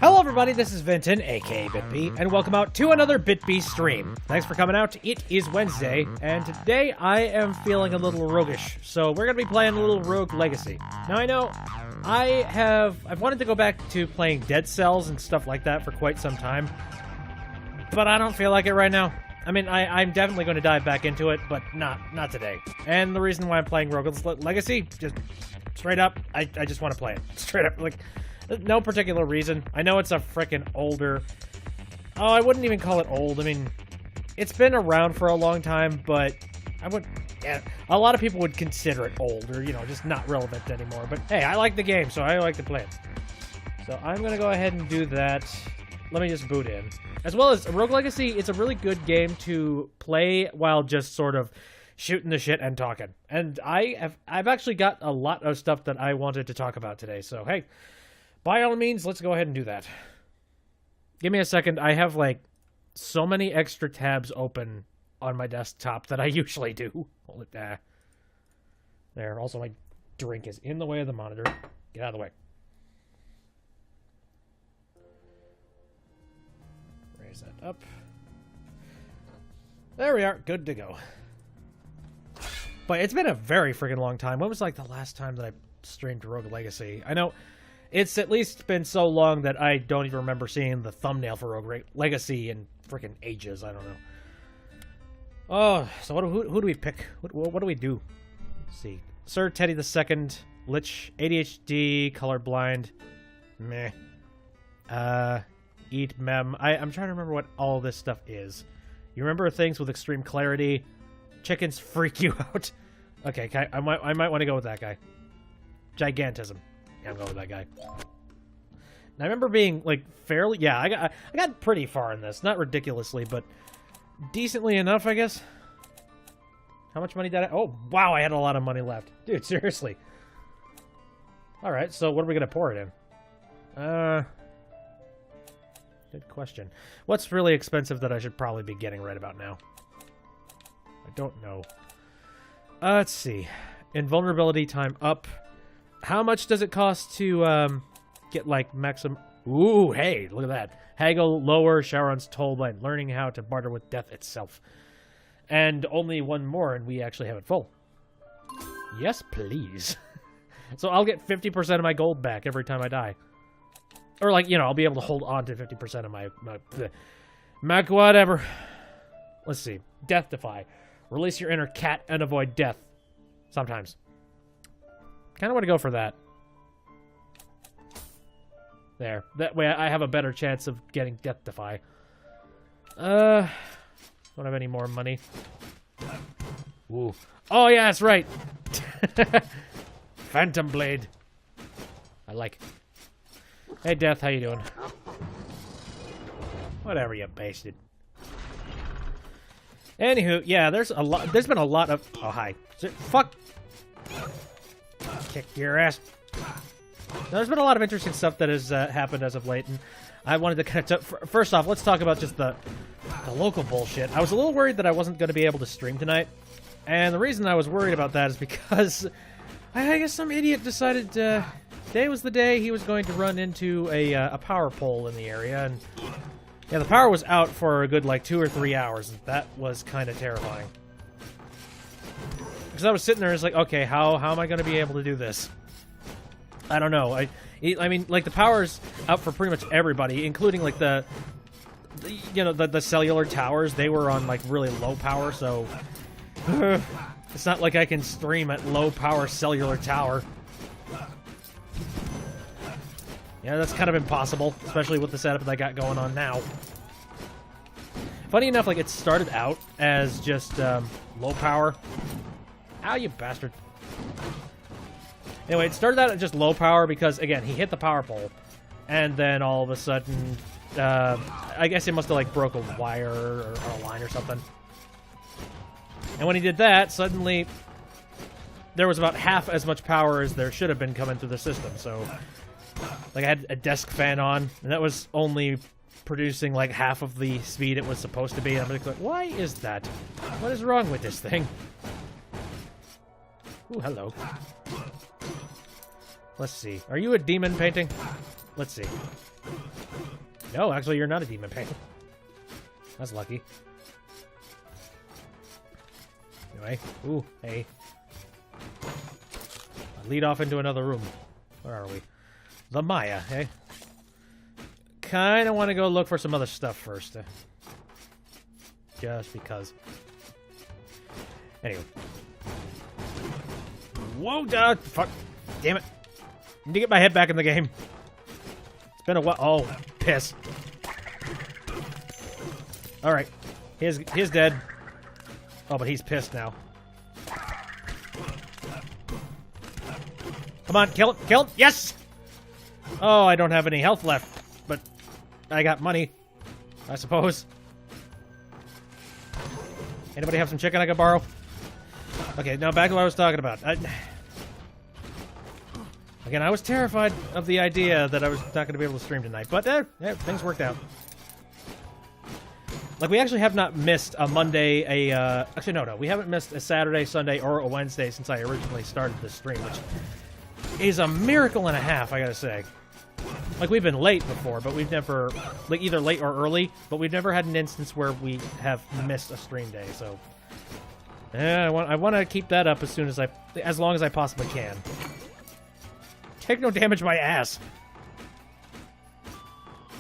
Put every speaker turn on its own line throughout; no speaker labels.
Hello everybody, this is Vinton, aka BitB, and welcome out to another BitB stream. Thanks for coming out. It is Wednesday, and today I am feeling a little roguish, so we're gonna be playing a little Rogue Legacy. Now I know I've wanted to go back to playing Dead Cells and stuff like that for quite some time, but I don't feel like it right now. I mean, I'm definitely going to dive back into it, but not today. And the reason why I'm playing Rogue Legacy, just straight up, I just want to play it. Straight up, like, no particular reason. I know it's a frickin' older... Oh, I wouldn't even call it old. I mean, it's been around for a long time, but I would... Yeah, a lot of people would consider it old, or, you know, just not relevant anymore. But, hey, I like the game, so I like to play it. So I'm going to go ahead and do that. Let me just boot in. As well as Rogue Legacy, it's a really good game to play while just sort of shooting the shit and talking. And I've actually got a lot of stuff that I wanted to talk about today. So, hey, by all means, let's go ahead and do that. Give me a second. I have, like, so many extra tabs open on my desktop that I usually do. Hold it there. There. Also, my drink is in the way of the monitor. Get out of the way. Raise that up. There we are. Good to go. But it's been a very freaking long time. When was, like, the last time that I streamed Rogue Legacy? I know it's at least been so long that I don't even remember seeing the thumbnail for Rogue Legacy in freaking ages. I don't know. Oh, so who do we pick? What do we do? Let's see. Sir Teddy II, Lich, ADHD, colorblind, meh. Eat mem. I'm trying to remember what all this stuff is. You remember things with extreme clarity. Chickens freak you out. Okay, I might want to go with that guy. Gigantism. Yeah, I'm going with that guy. And I remember being like fairly. Yeah, I got pretty far in this. Not ridiculously, but decently enough, I guess. How much money did I? Oh, wow! I had a lot of money left, dude. Seriously. All right, so what are we gonna pour it in? Good question. What's really expensive that I should probably be getting right about now? I don't know. Let's see. Invulnerability time up. How much does it cost to get, like, maximum... Ooh, hey, look at that. Haggle, lower, Sharon's toll by learning how to barter with death itself. And only one more, and we actually have it full. Yes, please. So I'll get 50% of my gold back every time I die. Or, like, you know, I'll be able to hold on to 50% of my whatever. Let's see. Death Defy. Release your inner cat and avoid death. Sometimes. Kind of want to go for that. There. That way I have a better chance of getting Death Defy. Don't have any more money. Ooh. Oh, yeah, that's right. Phantom Blade. I like it. Hey, Death, how you doing? Whatever, you bastard. Anywho, yeah, there's been a lot of... Oh, hi. Fuck. Kick your ass. There's been a lot of interesting stuff that has happened as of late, and I wanted to kind of... First off, let's talk about just the local bullshit. I was a little worried that I wasn't going to be able to stream tonight, and the reason I was worried about that is because I guess some idiot decided today was the day he was going to run into a power pole in the area, and yeah, the power was out for a good, like, 2 or 3 hours, and that was kind of terrifying. Because I was sitting there, it's like, okay, how am I going to be able to do this? I don't know. I mean, like, the power's out for pretty much everybody, including, like, the cellular towers. They were on, like, really low power, so it's not like I can stream at low power cellular tower. Yeah, that's kind of impossible, especially with the setup that I got going on now. Funny enough, like, it started out as just low power. Ow, you bastard. Anyway, it started out at just low power because, again, he hit the power pole. And then all of a sudden, I guess he must have, like, broke a wire or a line or something. And when he did that, suddenly there was about half as much power as there should have been coming through the system. So, like, I had a desk fan on, and that was only producing, like, half of the speed it was supposed to be. And I'm like, why is that? What is wrong with this thing? Ooh, hello. Let's see. Are you a demon painting? Let's see. No, actually, you're not a demon painting. That's lucky. Anyway. Ooh, hey. Lead off into another room. Where are we? The Maya, hey? Kinda want to go look for some other stuff first. Just because. Anyway. Whoa, fuck. Damn it. Need to get my head back in the game. It's been a while. Oh, piss. Alright. He's dead. Oh, but he's pissed now. Come on, kill him, kill him. Yes! Oh, I don't have any health left, but I got money, I suppose. Anybody have some chicken I could borrow? Okay, now back to what I was talking about. Again, I was terrified of the idea that I was not going to be able to stream tonight, but things worked out. Like, we actually have not missed a Monday, actually, no, we haven't missed a Saturday, Sunday, or a Wednesday since I originally started this stream, which is a miracle and a half, I gotta say. Like, we've been late before, but we've never, like, either late or early, but we've never had an instance where we have missed a stream day, so... Yeah, I want to keep that up as long as I possibly can. Take no damage, my ass.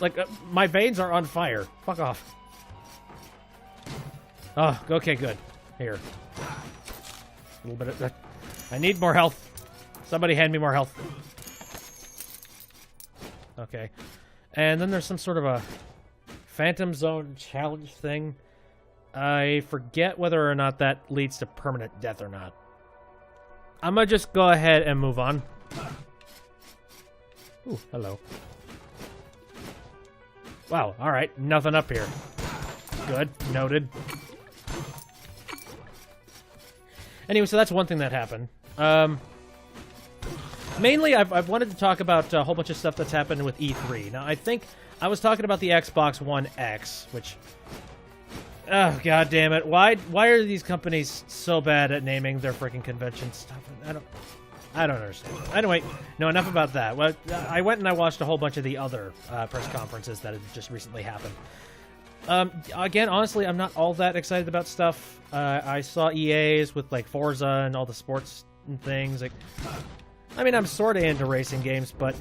Like, my veins are on fire. Fuck off. Oh, okay, good. Here. A little bit of that. I need more health. Somebody hand me more health. Okay. And then there's some sort of a Phantom Zone challenge thing. I forget whether or not that leads to permanent death or not. I'm gonna just go ahead and move on. Ooh, hello. Wow, alright. Nothing up here. Good. Noted. Anyway, so that's one thing that happened. Mainly, I've wanted to talk about a whole bunch of stuff that's happened with E3. Now, I think I was talking about the Xbox One X, which... Oh, god damn it. Why are these companies so bad at naming their freaking convention stuff? I don't understand. Anyway, no, enough about that. Well, I went and I watched a whole bunch of the other press conferences that had just recently happened. Again, honestly, I'm not all that excited about stuff. I saw EA's with, like, Forza and all the sports and things. Like, I mean, I'm sort of into racing games, but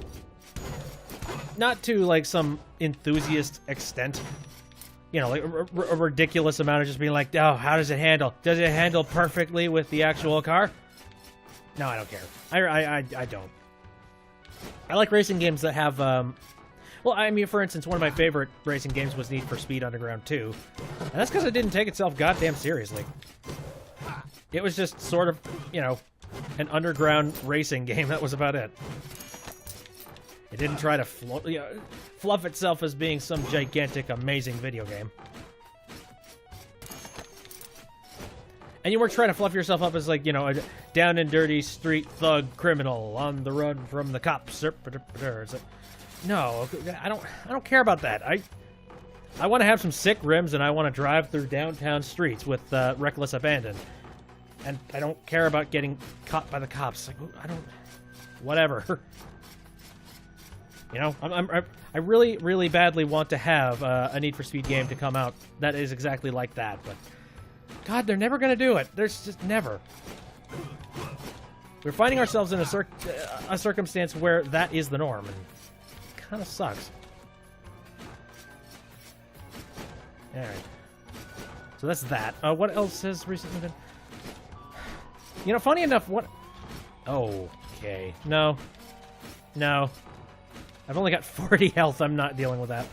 not to, like, some enthusiast extent. You know, like, a ridiculous amount of just being like, oh, how does it handle? Does it handle perfectly with the actual car? No, I don't care. I don't. I like racing games that have, well, I mean, for instance, one of my favorite racing games was Need for Speed Underground 2. And that's because it didn't take itself goddamn seriously. It was just sort of, you know, an underground racing game. That was about it. It didn't try to fluff itself as being some gigantic, amazing video game. And you weren't trying to fluff yourself up as, like, you know, a down and dirty street thug criminal on the run from the cops. It's like, no, I don't care about that. I want to have some sick rims, and I want to drive through downtown streets with reckless abandon. And I don't care about getting caught by the cops. Like, I don't... Whatever. You know, I really, really badly want to have a Need for Speed game to come out that is exactly like that, but... God, they're never going to do it. There's just never. We're finding ourselves in a circumstance where that is the norm, and it kind of sucks. Alright. So that's that. What else has recently been... You know, funny enough, what... Okay. No. No. I've only got 40 health. I'm not dealing with that.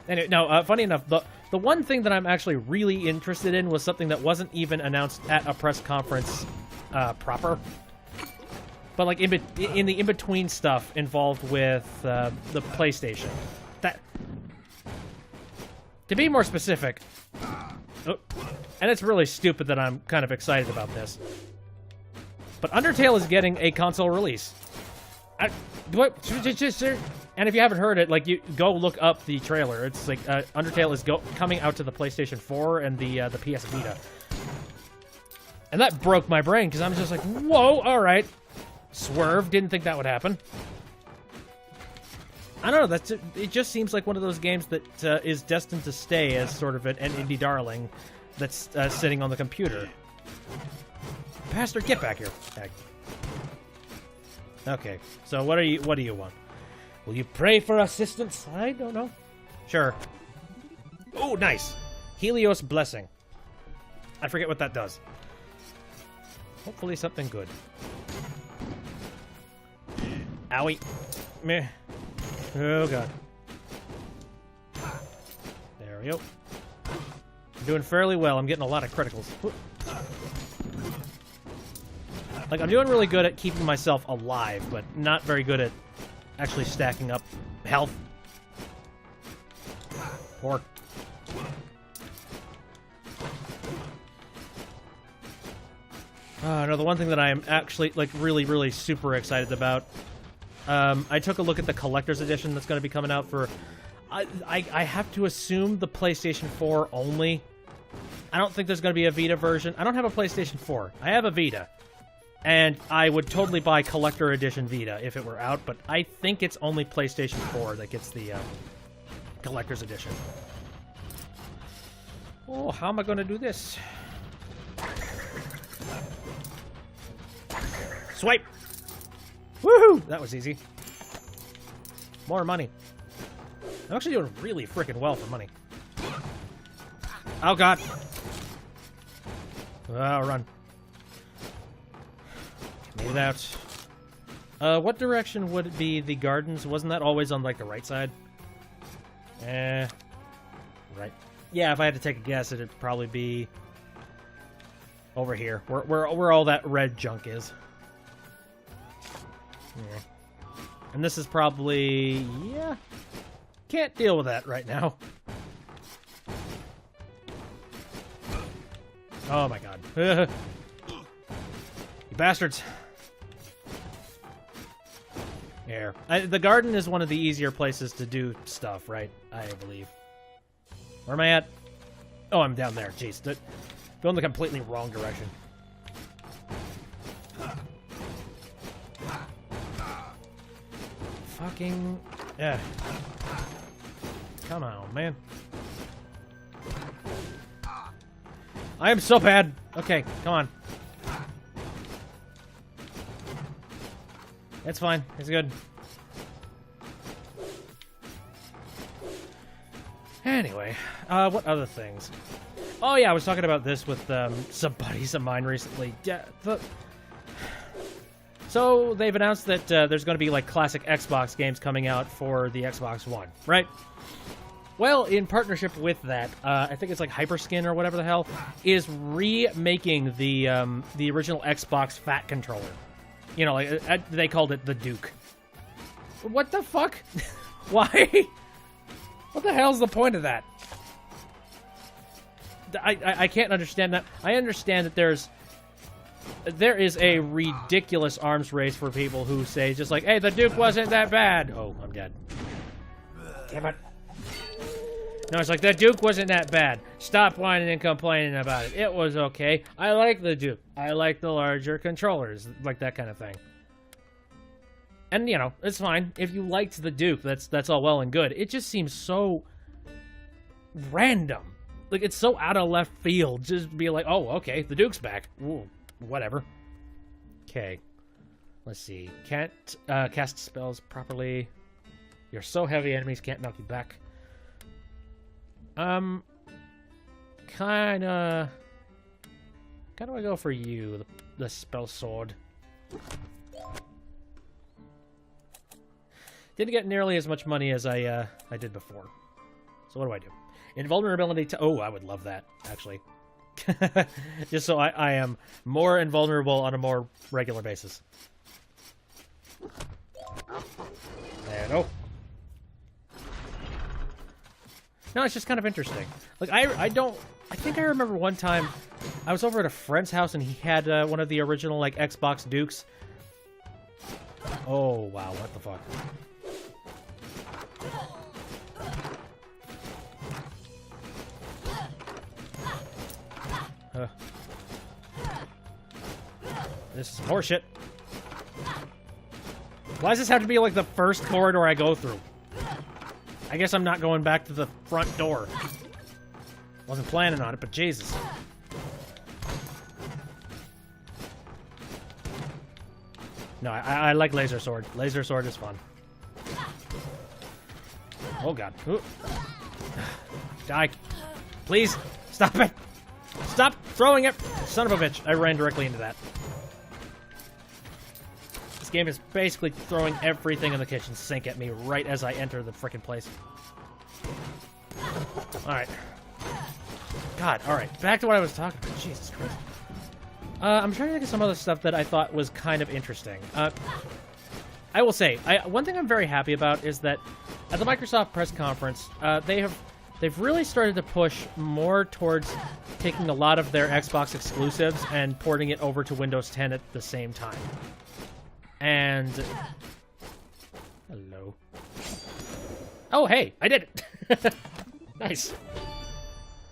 Anyway, no, funny enough, the one thing that I'm actually really interested in was something that wasn't even announced at a press conference proper. But, like, in the in-between stuff involved with the PlayStation. That... To be more specific... Oh, and it's really stupid that I'm kind of excited about this. But Undertale is getting a console release. And if you haven't heard it, like, you go look up the trailer. It's like Undertale is coming out to the PlayStation 4 and the PS Vita. And that broke my brain because I'm just like, whoa, all right. Swerve, didn't think that would happen. I don't know, it just seems like one of those games that is destined to stay as sort of an indie darling that's sitting on the computer. Pastor, get back here. Heck. Okay, so what do you want? Will you pray for assistance? I don't know. Sure. Oh, nice. Helios Blessing. I forget what that does. Hopefully something good. Owie. Meh. Oh, God. There we go. I'm doing fairly well. I'm getting a lot of criticals. Like, I'm doing really good at keeping myself alive, but not very good at actually stacking up health. Pork. No, the one thing that I am actually, like, really, really super excited about, I took a look at the collector's edition that's going to be coming out for, I have to assume the PlayStation 4 only. I don't think there's going to be a Vita version. I don't have a PlayStation 4. I have a Vita. And I would totally buy collector edition Vita if it were out, but I think it's only PlayStation 4 that gets the collector's edition. Oh, how am I going to do this? Swipe! Woohoo! That was easy. More money. I'm actually doing really freaking well for money. Oh, God. Oh, run. Made it out. What direction would it be the gardens? Wasn't that always on, like, the right side? Right. Yeah, if I had to take a guess, it'd probably be over here, where all that red junk is. Yeah. And this is probably... yeah. Can't deal with that right now. Oh, my God. You bastards. There. The garden is one of the easier places to do stuff, right? I believe. Where am I at? Oh, I'm down there. Jeez. Going the completely wrong direction. Fucking... yeah. Come on, man. I am so bad. Okay, come on. It's fine. It's good. Anyway, what other things? Oh yeah, I was talking about this with some buddies of mine recently. Yeah, so they've announced that there's going to be like classic Xbox games coming out for the Xbox One, right? Well, in partnership with that, I think it's like Hyperskin or whatever the hell, is remaking the original Xbox Fat controller. You know, like they called it the Duke. What the fuck? Why? What the hell's the point of that? I can't understand that. I understand that there is a ridiculous arms race for people who say just like, hey, the Duke wasn't that bad. Oh, I'm dead. Damn it. No, it's like, the Duke wasn't that bad. Stop whining and complaining about it. It was okay. I like the Duke. I like the larger controllers. Like that kind of thing. And, you know, it's fine. If you liked the Duke, that's all well and good. It just seems so random. Like, it's so out of left field. Just be like, oh, okay, the Duke's back. Ooh, whatever. Okay. Let's see. Can't cast spells properly. You're so heavy, enemies can't knock you back. Kinda I go for you, the spell sword. Didn't get nearly as much money as I did before. So what do I do? Invulnerability to... oh, I would love that, actually. Just so I am more invulnerable on a more regular basis. There we go. No, it's just kind of interesting. Like, I think I remember one time I was over at a friend's house and he had one of the original, like, Xbox Dukes. Oh, wow, what the fuck? This is horseshit. Why does this have to be like the first corridor I go through? I guess I'm not going back to the front door. Wasn't planning on it, but Jesus. No, I like laser sword. Laser sword is fun. Oh god. Ooh. Die. Please. Stop it. Stop throwing it. Son of a bitch. I ran directly into that. This game is basically throwing everything in the kitchen sink at me right as I enter the frickin' place. Alright. God, alright. Back to what I was talking about. Jesus Christ. I'm trying to think of some other stuff that I thought was kind of interesting. I will say, one thing I'm very happy about is that at the Microsoft press conference, they've really started to push more towards taking a lot of their Xbox exclusives and porting it over to Windows 10 at the same time. And... Hello. Oh, hey! I did it! Nice.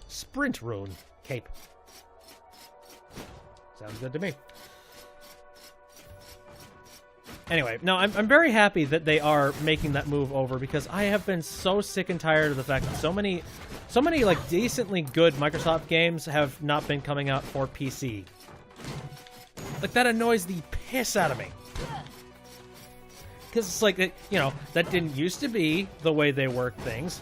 Sprint rune. Cape. Sounds good to me. Anyway, no, I'm very happy that they are making that move over because I have been so sick and tired of the fact that so many like decently good Microsoft games have not been coming out for PC. Like that annoys the piss out of me. Because it's like, you know, that didn't used to be the way they worked things.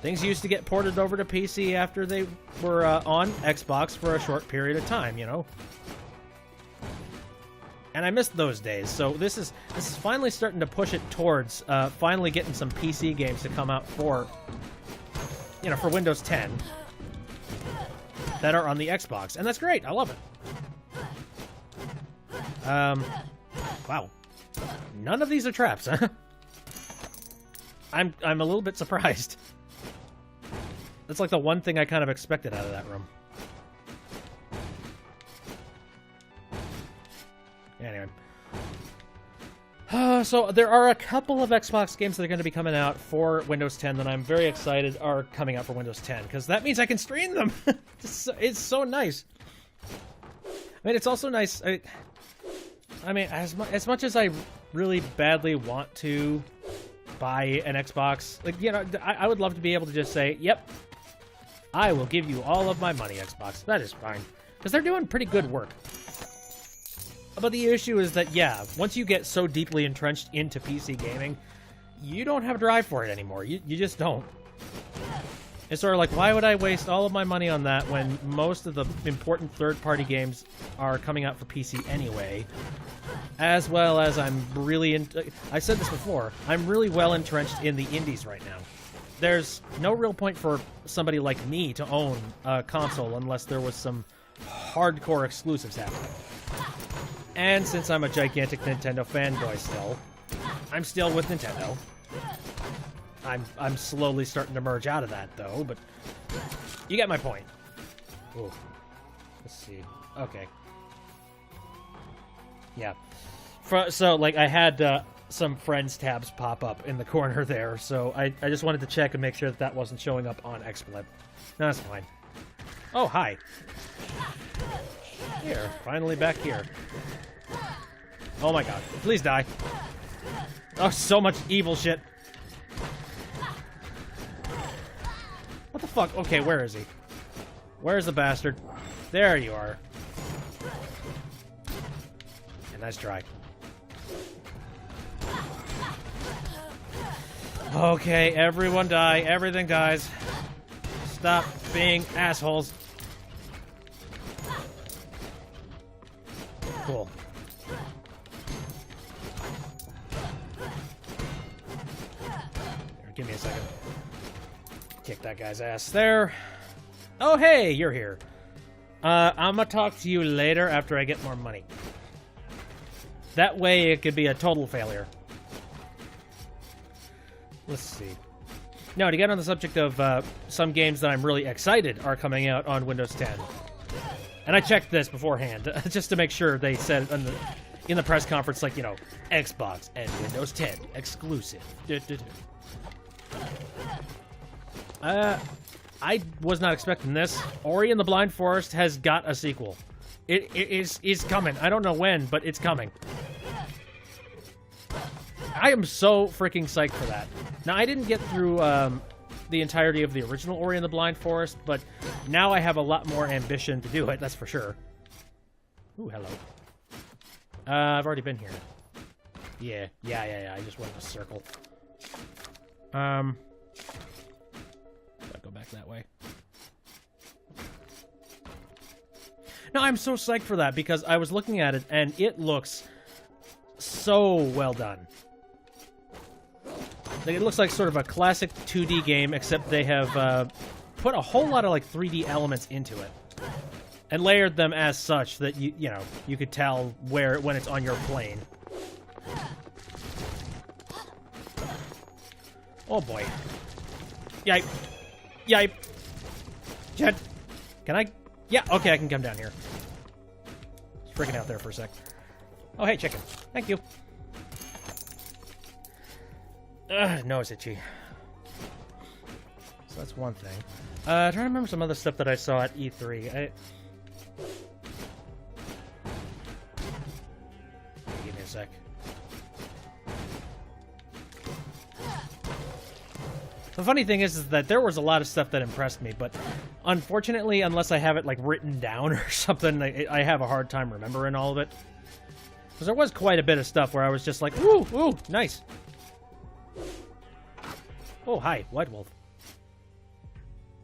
Things used to get ported over to PC after they were on Xbox for a short period of time, you know? And I missed those days, so this is finally starting to push it towards finally getting some PC games to come out for, you know, for Windows 10 that are on the Xbox, and that's great. I love it. Wow. None of these are traps, huh? I'm a little bit surprised. That's like the one thing I kind of expected out of that room. Anyway. So there are a couple of Xbox games that are going to be coming out for Windows 10 that I'm very excited are coming out for Windows 10, because that means I can stream them! It's so nice. I mean, it's also nice... I mean, as much as I really badly want to buy an Xbox, like, you know, I would love to be able to just say, yep, I will give you all of my money, Xbox. That is fine. Because they're doing pretty good work. But the issue is that, yeah, once you get so deeply entrenched into PC gaming, you don't have a drive for it anymore. You just don't. It's sort of like, why would I waste all of my money on that when most of the important third-party games are coming out for PC anyway? As well as I'm really... I said this before. I'm really well entrenched in the indies right now. There's no real point for somebody like me to own a console unless there was some hardcore exclusives happening. And since I'm a gigantic Nintendo fanboy still, I'm still with Nintendo. I'm slowly starting to merge out of that, though, but you get my point. Ooh. Let's see. Okay. Yeah. So, like, I had some friends tabs pop up in the corner there, so I just wanted to check and make sure that that wasn't showing up on XSplit. No, that's fine. Oh, hi. Here. Finally back here. Oh my god. Please die. Oh, so much evil shit. What the fuck? Okay, where is he? Where's the bastard? There you are. Yeah, nice try. Okay, everyone die. Everything dies. Stop being assholes. Cool. Here, give me a second. Kick that guy's ass there. Oh, hey, you're here. I'm gonna talk to you later after I get more money. That way it could be a total failure. Let's see. Now, to get on the subject of some games that I'm really excited are coming out on Windows 10. And I checked this beforehand, just to make sure they said in the press conference, like, you know, Xbox and Windows 10 exclusive. I was not expecting this. Ori and the Blind Forest has got a sequel. It is coming. I don't know when, but it's coming. I am so freaking psyched for that. Now, I didn't get through the entirety of the original Ori and the Blind Forest, but now I have a lot more ambition to do it, that's for sure. Ooh, hello. I've already been here. Yeah, I just went in a circle. Gotta go back that way. No, I'm so psyched for that because I was looking at it and it looks so well done. It looks like sort of a classic 2D game, except they have put a whole lot of like 3D elements into it and layered them as such that you know you could tell when it's on your plane. Oh boy! Yipe! Yipe! Jet, can I? Yeah, okay, I can come down here. Just freaking out there for a sec. Oh, hey, chicken. Thank you. Nose itchy. So that's one thing. Trying to remember some other stuff that I saw at E3. Give me a sec. The funny thing is that there was a lot of stuff that impressed me, but unfortunately, unless I have it like written down or something, I have a hard time remembering all of it. Because there was quite a bit of stuff where I was just like, ooh, ooh, nice. Oh, hi, White Wolf.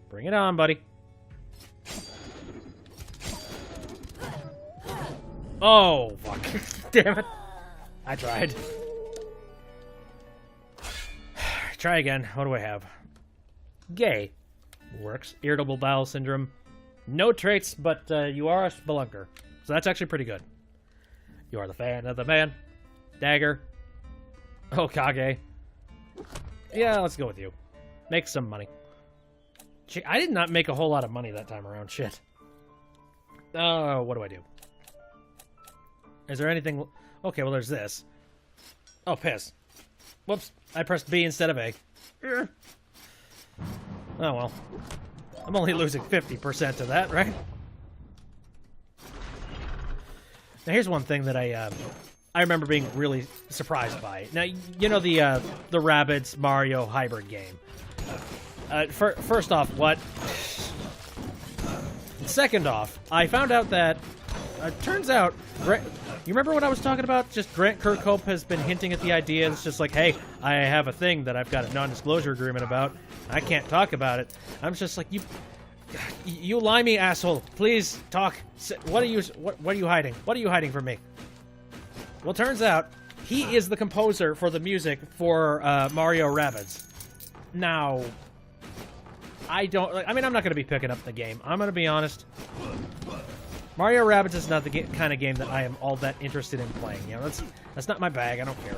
Bring it on, buddy. Oh, fuck. Damn it. I tried. Try again. What do I have? Gay. Works. Irritable bowel syndrome. No traits, but you are a spelunker. So that's actually pretty good. You are the fan of the man. Dagger. Hokage. Yeah, let's go with you. Make some money. I did not make a whole lot of money that time around. Shit. Oh, what do I do? Is there anything... Okay, well, there's this. Oh, piss. Whoops. I pressed B instead of A. Oh, well. I'm only losing 50% to that, right? Now, here's one thing that I remember being really surprised by. Now, you know the Rabbids Mario hybrid game. First off, what? Second off, I found out that turns out, you remember what I was talking about? Just Grant Kirkhope has been hinting at the idea. It's just like, hey, I have a thing that I've got a non-disclosure agreement about. I can't talk about it. I'm just like, you limey asshole. Please talk. What are you hiding? What are you hiding from me? Well, turns out he is the composer for the music for Mario Rabbids. Now, I'm not going to be picking up the game. I'm going to be honest. Mario Rabbids is not the kind of game that I am all that interested in playing. You know, that's not my bag. I don't care.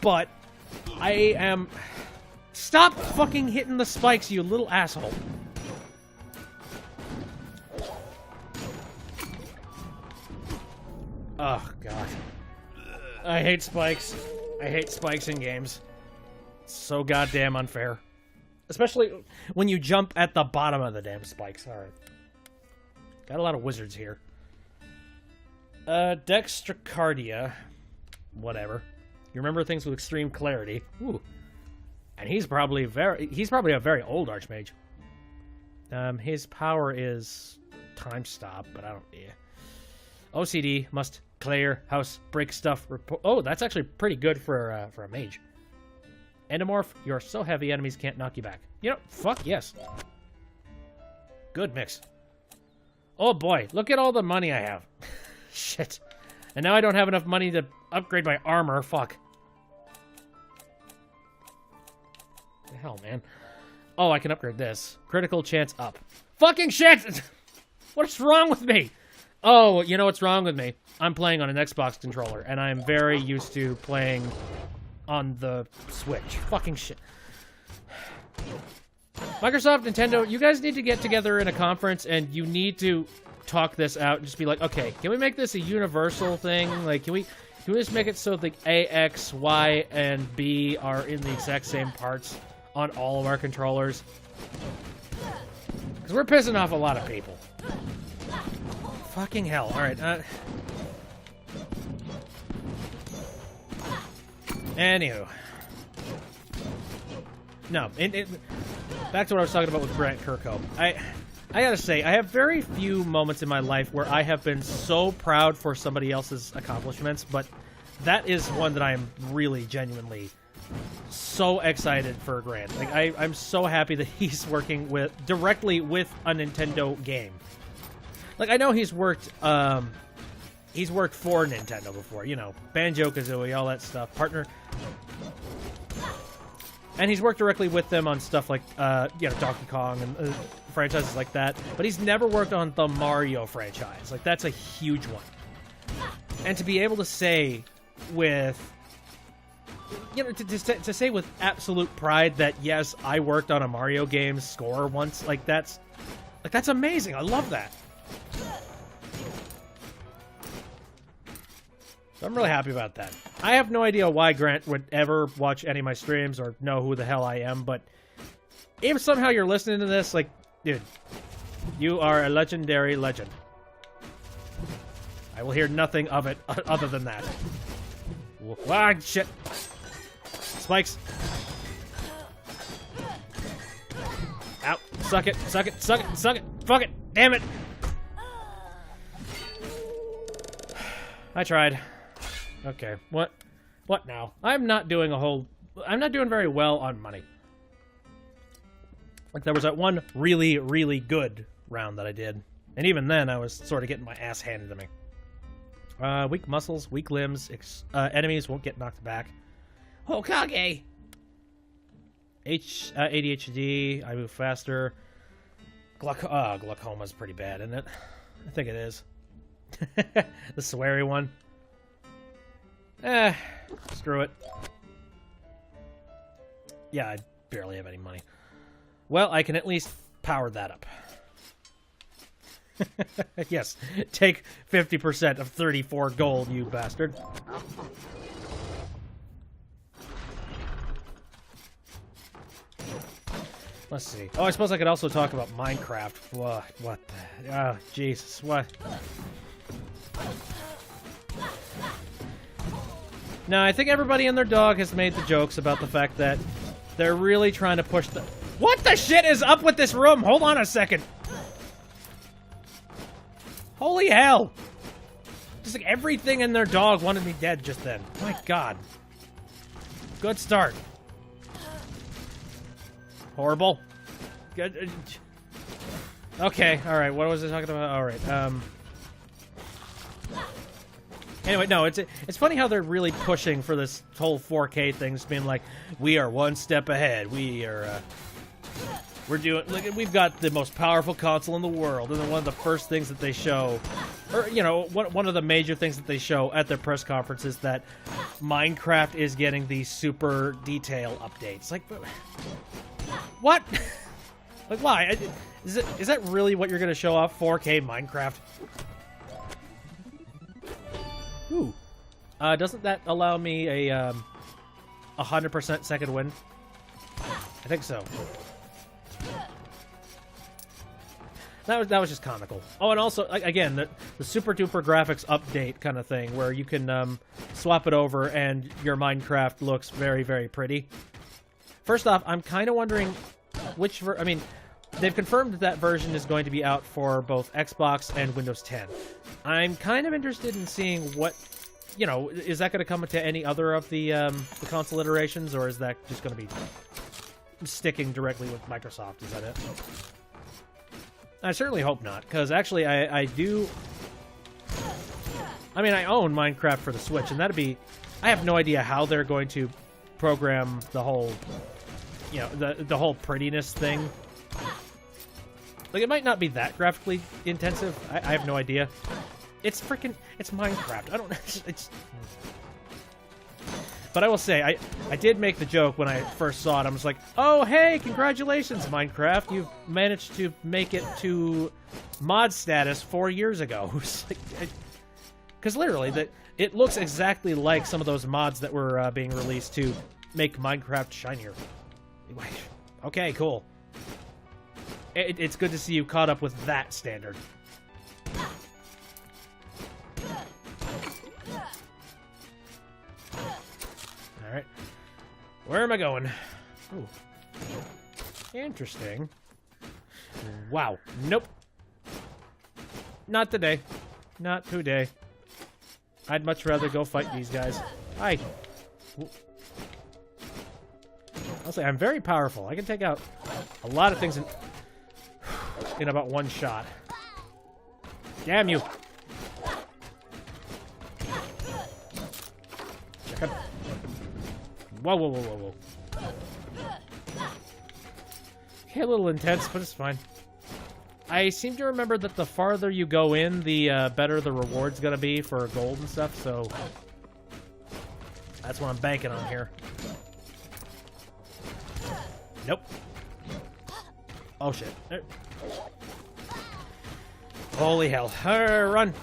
But I am... Stop fucking hitting the spikes, you little asshole. Oh, God. I hate spikes. I hate spikes in games. It's so goddamn unfair. Especially when you jump at the bottom of the damn spikes. Alright. Got a lot of wizards here. Dextrocardia. Whatever. You remember things with extreme clarity. Ooh. And he's probably a very old Archmage. His power is time stop, but I don't... Yeah. OCD, must clear, house, break stuff, oh, that's actually pretty good for a mage. Endomorph, you're so heavy enemies can't knock you back. You know, fuck yes. Good mix. Oh boy, look at all the money I have. Shit. And now I don't have enough money to upgrade my armor, fuck. The hell, man. Oh, I can upgrade this. Critical chance up. Fucking shit! What's wrong with me? Oh, you know what's wrong with me? I'm playing on an Xbox controller, and I'm very used to playing on the Switch. Fucking shit. Microsoft, Nintendo, you guys need to get together in a conference, and you need to talk this out and just be like, okay, can we make this a universal thing? Like, can we just make it so the A, X, Y, and B are in the exact same parts on all of our controllers? Because we're pissing off a lot of people. Fucking hell. Alright, Anywho. No, back to what I was talking about with Grant Kirkhope. I gotta say, I have very few moments in my life where I have been so proud for somebody else's accomplishments, but that is one that I am really genuinely so excited for Grant. Like, I'm so happy that he's working directly with a Nintendo game. Like, I know he's worked for Nintendo before, you know, Banjo-Kazooie, all that stuff, partner. And he's worked directly with them on stuff like, you know, Donkey Kong and franchises like that. But he's never worked on the Mario franchise. Like, that's a huge one. And to be able to say with, you know, to say with absolute pride that, yes, I worked on a Mario game score once, like, that's amazing. I love that. So I'm really happy about that. I have no idea why Grant would ever watch any of my streams or know who the hell I am, but if somehow you're listening to this, like, dude, you are a legendary legend. I will hear nothing of it other than that. Ah, shit. Spikes. Out. Suck it. Suck it. Suck it. Suck it. Fuck it. Damn it. I tried. Okay. What now? I'm not doing very well on money. Like, there was that one really, really good round that I did. And even then, I was sort of getting my ass handed to me. Weak muscles, weak limbs, enemies won't get knocked back. Hokage! ADHD, I move faster. Glaucoma's pretty bad, isn't it? I think it is. The sweary one. Screw it. Yeah, I barely have any money. Well, I can at least power that up. Yes, take 50% of 34 gold, you bastard. Let's see. Oh, I suppose I could also talk about Minecraft. What the... Oh, Jesus, what... Now, I think everybody and their dog has made the jokes about the fact that they're really trying to push the... What the shit is up with this room? Hold on a second. Holy hell. Just like everything in their dog wanted me dead just then. My God. Good start. Horrible. Good. Okay, alright, what was I talking about? Alright, Anyway, no, it's funny how they're really pushing for this whole 4K thing, just being like, we are one step ahead. We've got the most powerful console in the world, and then one of the first things that they show, or, you know, one of the major things that they show at their press conference is that Minecraft is getting these super detail updates. Like, what? Like, why? Is that really what you're going to show off? 4K Minecraft? Ooh. Doesn't that allow me a 100% second wind? I think so. That was just comical. Oh, and also, again, the super duper graphics update kind of thing, where you can swap it over and your Minecraft looks very, very pretty. First off, I'm kind of wondering which I mean, they've confirmed that version is going to be out for both Xbox and Windows 10. I'm kind of interested in seeing what, you know, is that going to come to any other of the console iterations, or is that just going to be sticking directly with Microsoft? Is that it? I certainly hope not, because actually I do... I mean, I own Minecraft for the Switch, and that'd be... I have no idea how they're going to program the whole, you know, the whole prettiness thing. Like, it might not be that graphically intensive. I have no idea. It's Minecraft. I don't... It's... But I will say, I did make the joke when I first saw it. I was like, oh, hey, congratulations, Minecraft. You've managed to make it to mod status 4 years ago. Because literally, it looks exactly like some of those mods that were being released to make Minecraft shinier. Okay, cool. It's good to see you caught up with that standard. Alright. Where am I going? Ooh. Interesting. Wow. Nope. Not today. Not today. I'd much rather go fight these guys. Hi. I'll say I'm very powerful. I can take out a lot of things in about one shot. Damn you. Check it. Whoa, whoa, whoa, whoa, whoa. Okay, a little intense, but it's fine. I seem to remember that the farther you go in, the better the reward's gonna be for gold and stuff, so that's what I'm banking on here. Nope. Oh, shit. There. Holy hell. Run.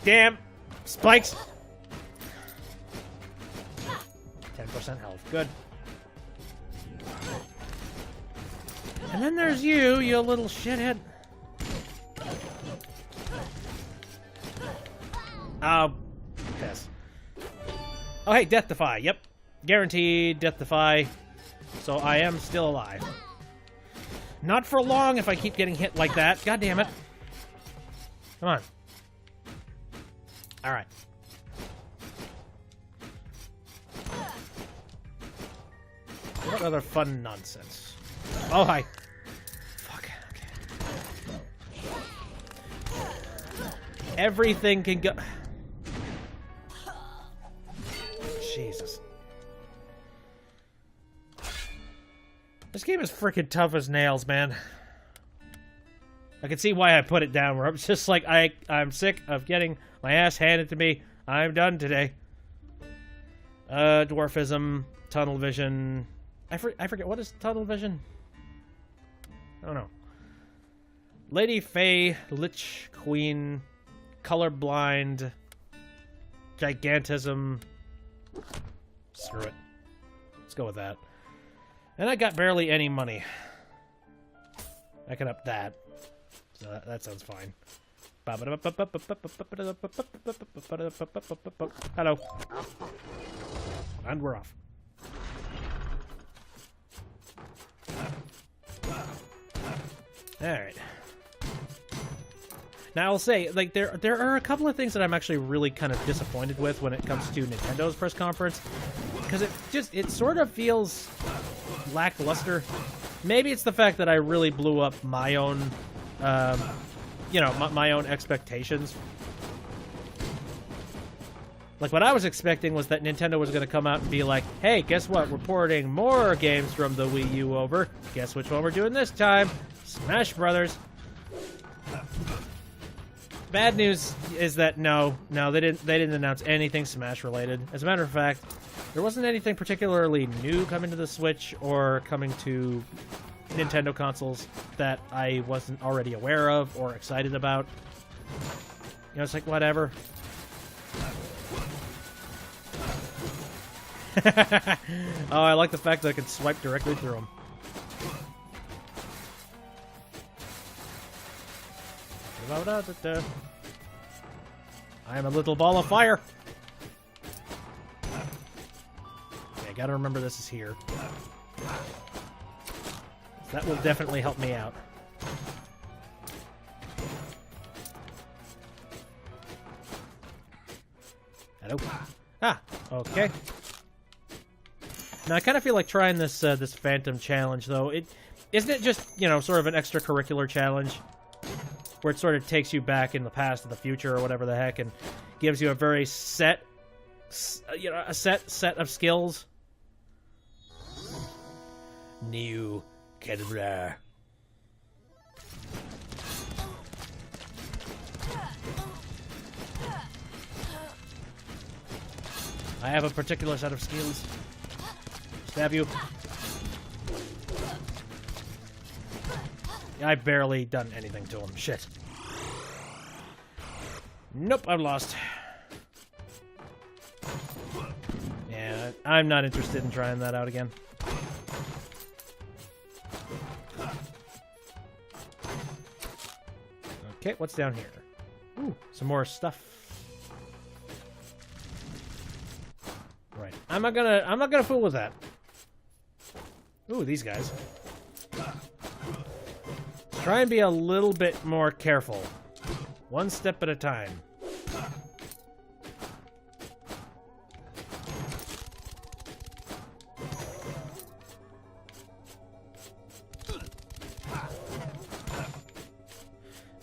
Damn. Spikes. 10% health. Good. And then there's you little shithead. Piss. Oh, hey, Death Defy. Yep. Guaranteed Death Defy. So I am still alive. Not for long if I keep getting hit like that. God damn it. Come on. Alright. What other fun nonsense? Oh, hi. Fuck. Okay. Everything can go... Jesus. This game is freaking tough as nails, man. I can see why I put it down, where I'm just like, I'm sick of getting my ass handed to me. I'm done today. Dwarfism, tunnel vision. I forget, what is tunnel vision? I don't know. Lady Fae, Lich Queen, colorblind, gigantism. Screw it. Let's go with that. And I got barely any money. I can up that. So that sounds fine. Hello. And we're off. Alright. Now I'll say, like, there are a couple of things that I'm actually really kind of disappointed with when it comes to Nintendo's press conference. Because it sort of feels lackluster. Maybe it's the fact that I really blew up my own, you know, my own expectations. Like, what I was expecting was that Nintendo was going to come out and be like, hey, guess what? We're porting more games from the Wii U over. Guess which one we're doing this time? Smash Brothers. Bad news is that no, they didn't announce anything Smash related. As a matter of fact, there wasn't anything particularly new coming to the Switch or coming to Nintendo consoles that I wasn't already aware of or excited about. You know, it's like, whatever. Oh, I like the fact that I can swipe directly through them. I am a little ball of fire. Okay, gotta remember this is here. That will definitely help me out. Hello. Ah, okay. Now I kind of feel like trying this this Phantom challenge, though. Isn't it just, you know, sort of an extracurricular challenge where it sort of takes you back in the past to the future or whatever the heck, and gives you a very set, you know, a set of skills. New Kedra. I have a particular set of skills. Stab you. I've barely done anything to him. Shit. Nope, I'm lost. Yeah, I'm not interested in trying that out again. Okay, what's down here? Ooh, some more stuff. Right. I'm not gonna fool with that. Ooh, these guys. Try and be a little bit more careful. One step at a time.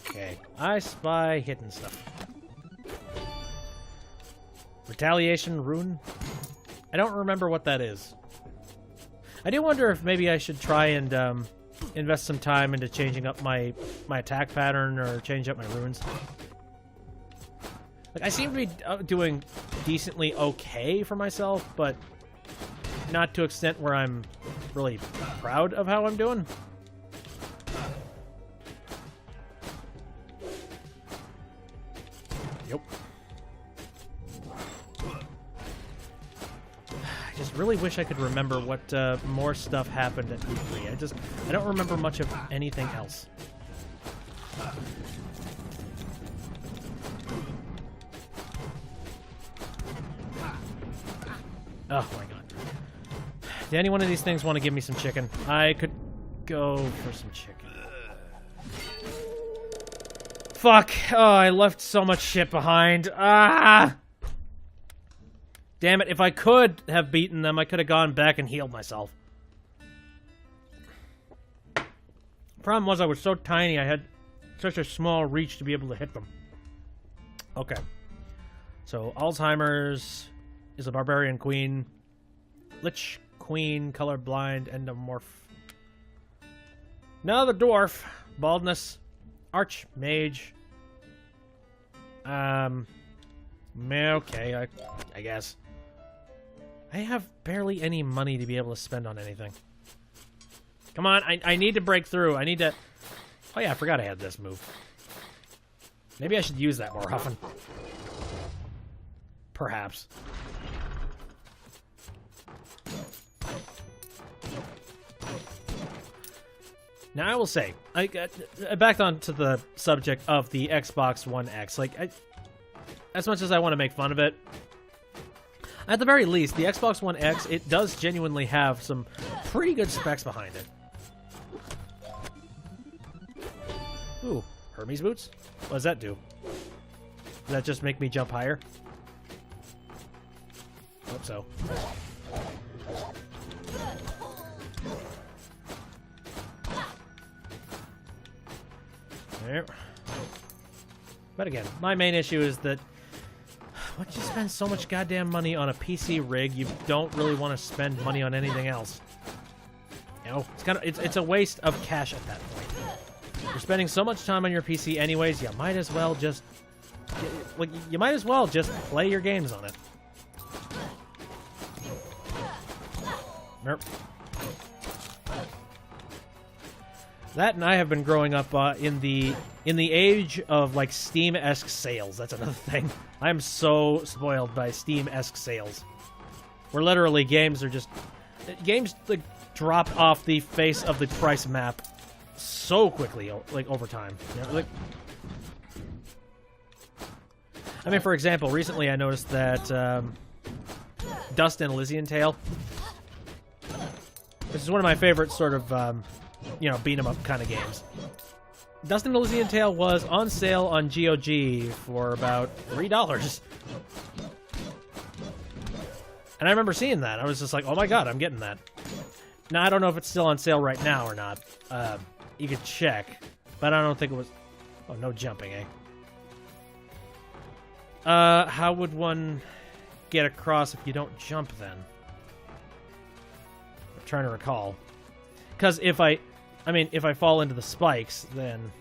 Okay, I spy hidden stuff. Retaliation rune? I don't remember what that is. I do wonder if maybe I should try and invest some time into changing up my attack pattern or change up my runes. Like, I seem to be doing decently okay for myself, but not to an extent where I'm really proud of how I'm doing. Yep. I just really wish I could remember what more stuff happened at E3. I don't remember much of anything else. Oh my god. Did any one of these things want to give me some chicken? I could go for some chicken. Fuck. Oh, I left so much shit behind. Ah! Damn it, if I could have beaten them, I could have gone back and healed myself. Problem was I was so tiny, I had such a small reach to be able to hit them. Okay. So, Alzheimer's is a barbarian queen. Lich queen, colorblind, endomorph. Another dwarf. Baldness. Archmage. Okay, I guess. I have barely any money to be able to spend on anything. Come on, I need to break through. I need to... Oh yeah, I forgot I had this move. Maybe I should use that more often. Perhaps. Now, I will say, back on to the subject of the Xbox One X, like, as much as I want to make fun of it, at the very least, the Xbox One X, it does genuinely have some pretty good specs behind it. Ooh, Hermes boots? What does that do? Does that just make me jump higher? Hope so. There. But again, my main issue is that once you spend so much goddamn money on a PC rig, you don't really want to spend money on anything else. You know, it's a waste of cash at that point. You're spending so much time on your PC anyways, you might as well just play your games on it. Nope. That and I have been growing up in the age of like Steam-esque sales. That's another thing. I am so spoiled by Steam-esque sales, where literally games like drop off the face of the price map so quickly, like over time. You know, like, I mean, for example, recently I noticed that Dust and Elysian Tale, which is one of my favorite sort of beat 'em up kind of games. Dust and Elysian Tale was on sale on GOG for about $3. And I remember seeing that. I was just like, oh my god, I'm getting that. Now, I don't know if it's still on sale right now or not. You could check. But I don't think it was... Oh, no jumping, eh? How would one get across if you don't jump, then? I'm trying to recall. Because if I fall into the spikes, then...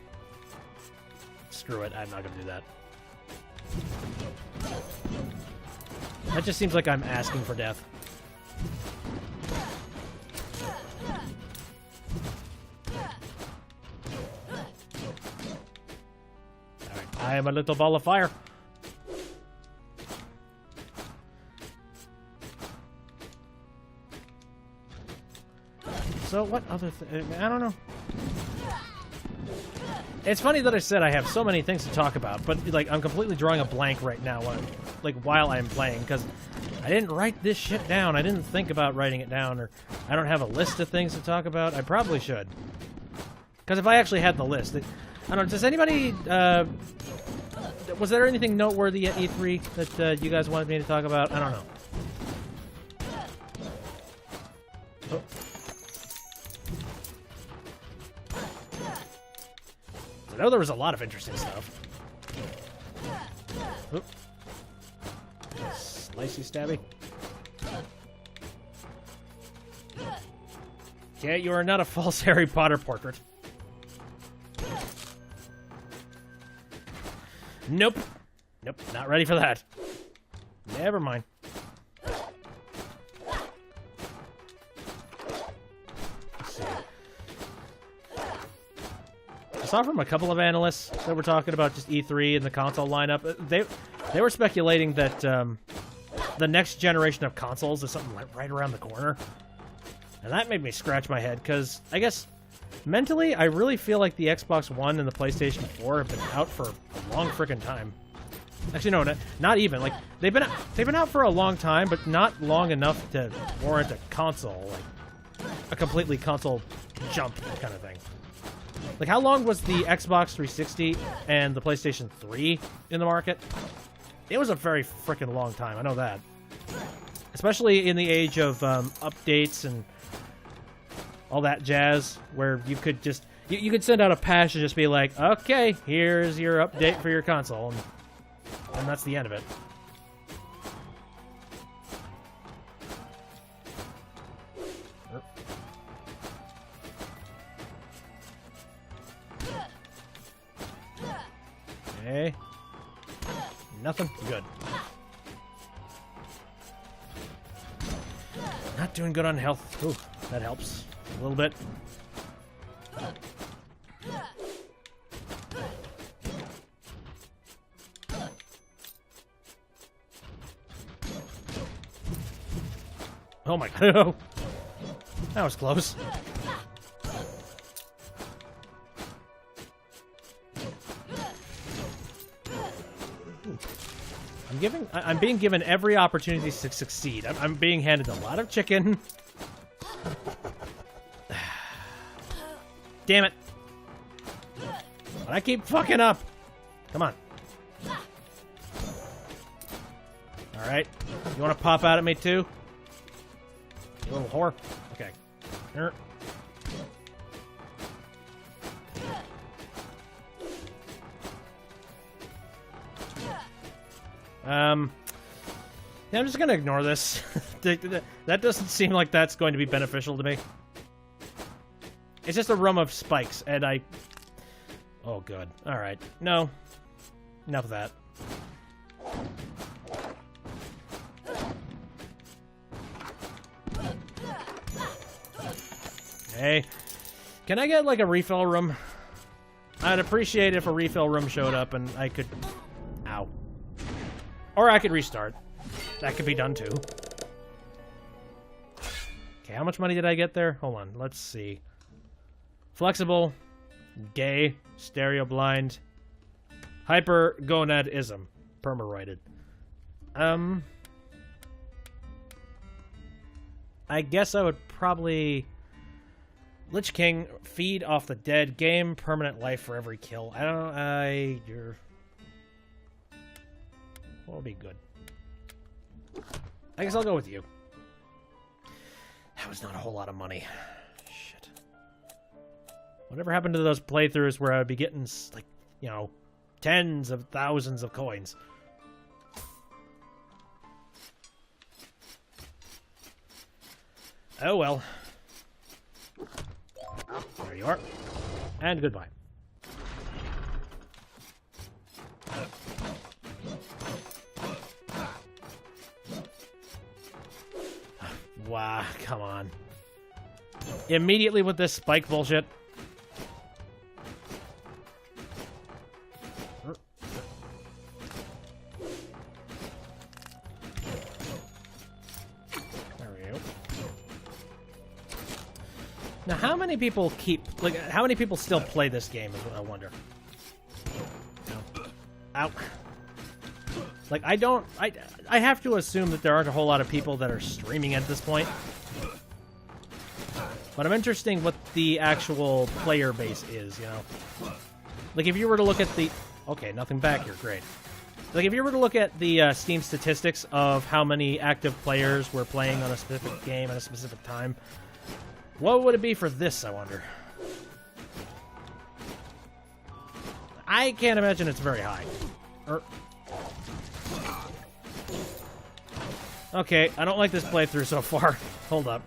Screw it, I'm not going to do that. That just seems like I'm asking for death. Alright, I am a little ball of fire. So what other I don't know. It's funny that I said I have so many things to talk about, but like I'm completely drawing a blank right now while I'm playing, because I didn't write this shit down. I didn't think about writing it down, or I don't have a list of things to talk about. I probably should. Because if I actually had the list... I don't know, does anybody... was there anything noteworthy at E3 that you guys wanted me to talk about? I don't know. Oh. I know there was a lot of interesting stuff. Oop. Slicey stabby. Yeah, you are not a false Harry Potter portrait. Nope. Nope, not ready for that. Never mind. Let's see. I saw from a couple of analysts that were talking about just E3 and the console lineup. They were speculating that the next generation of consoles is something like right around the corner. And that made me scratch my head, because I guess mentally, I really feel like the Xbox One and the PlayStation 4 have been out for a long frickin' time. Actually, no, not even. Like, they've been out for a long time, but not long enough to warrant a console, like a completely console jump kind of thing. Like, how long was the Xbox 360 and the PlayStation 3 in the market? It was a very frickin' long time, I know that. Especially in the age of updates and all that jazz, where you could just... You could send out a patch and just be like, okay, here's your update for your console. And that's the end of it. Okay. Nothing? Good. Not doing good on health. Ooh, that helps a little bit. Oh my god. That was close. I'm being given every opportunity to succeed. I'm being handed a lot of chicken. Damn it. But I keep fucking up. Come on. Alright. You want to pop out at me too? You little whore. Okay. Yeah, I'm just gonna ignore this. That doesn't seem like that's going to be beneficial to me. It's just a room of spikes, and I... Oh, good. Alright. No. Enough of that. Hey. Can I get, like, a refill room? I'd appreciate if a refill room showed up and I could... Ow. Or I could restart. That could be done, too. Okay, how much money did I get there? Hold on, let's see. Flexible, gay, stereo blind, hypergonadism, permaroided. I guess I would probably... Lich King, feed off the dead, game permanent life for every kill. I don't know, you're... What would be good? I guess I'll go with you. That was not a whole lot of money. Shit. Whatever happened to those playthroughs where I would be getting, like, you know, tens of thousands of coins? Oh well. There you are. And goodbye. Wow, come on. Immediately with this spike bullshit. There we go. Now, how many people how many people still play this game is what I wonder. Ow. Like, I have to assume that there aren't a whole lot of people that are streaming at this point. But I'm interested in what the actual player base is, you know? Like, if you were to look at the... Okay, nothing back here, great. Like, if you were to look at the Steam statistics of how many active players were playing on a specific game at a specific time, what would it be for this, I wonder? I can't imagine it's very high. Okay, I don't like this playthrough so far. Hold up.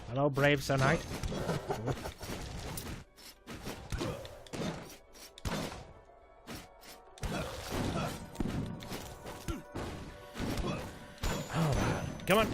Hello, brave Sir Knight. Oh, man. Come on.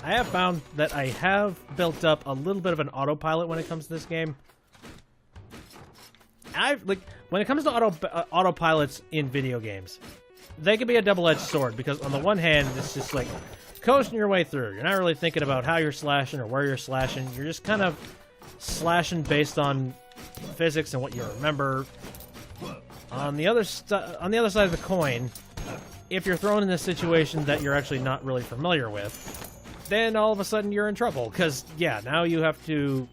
I have found that I have built up a little bit of an autopilot when it comes to this game. When it comes to autopilots in video games, they can be a double-edged sword, because on the one hand, it's just like coasting your way through. You're not really thinking about how you're slashing or where you're slashing. You're just kind of slashing based on physics and what you remember. On the other side of the coin, if you're thrown in a situation that you're actually not really familiar with, then all of a sudden you're in trouble, because, yeah, now you have to,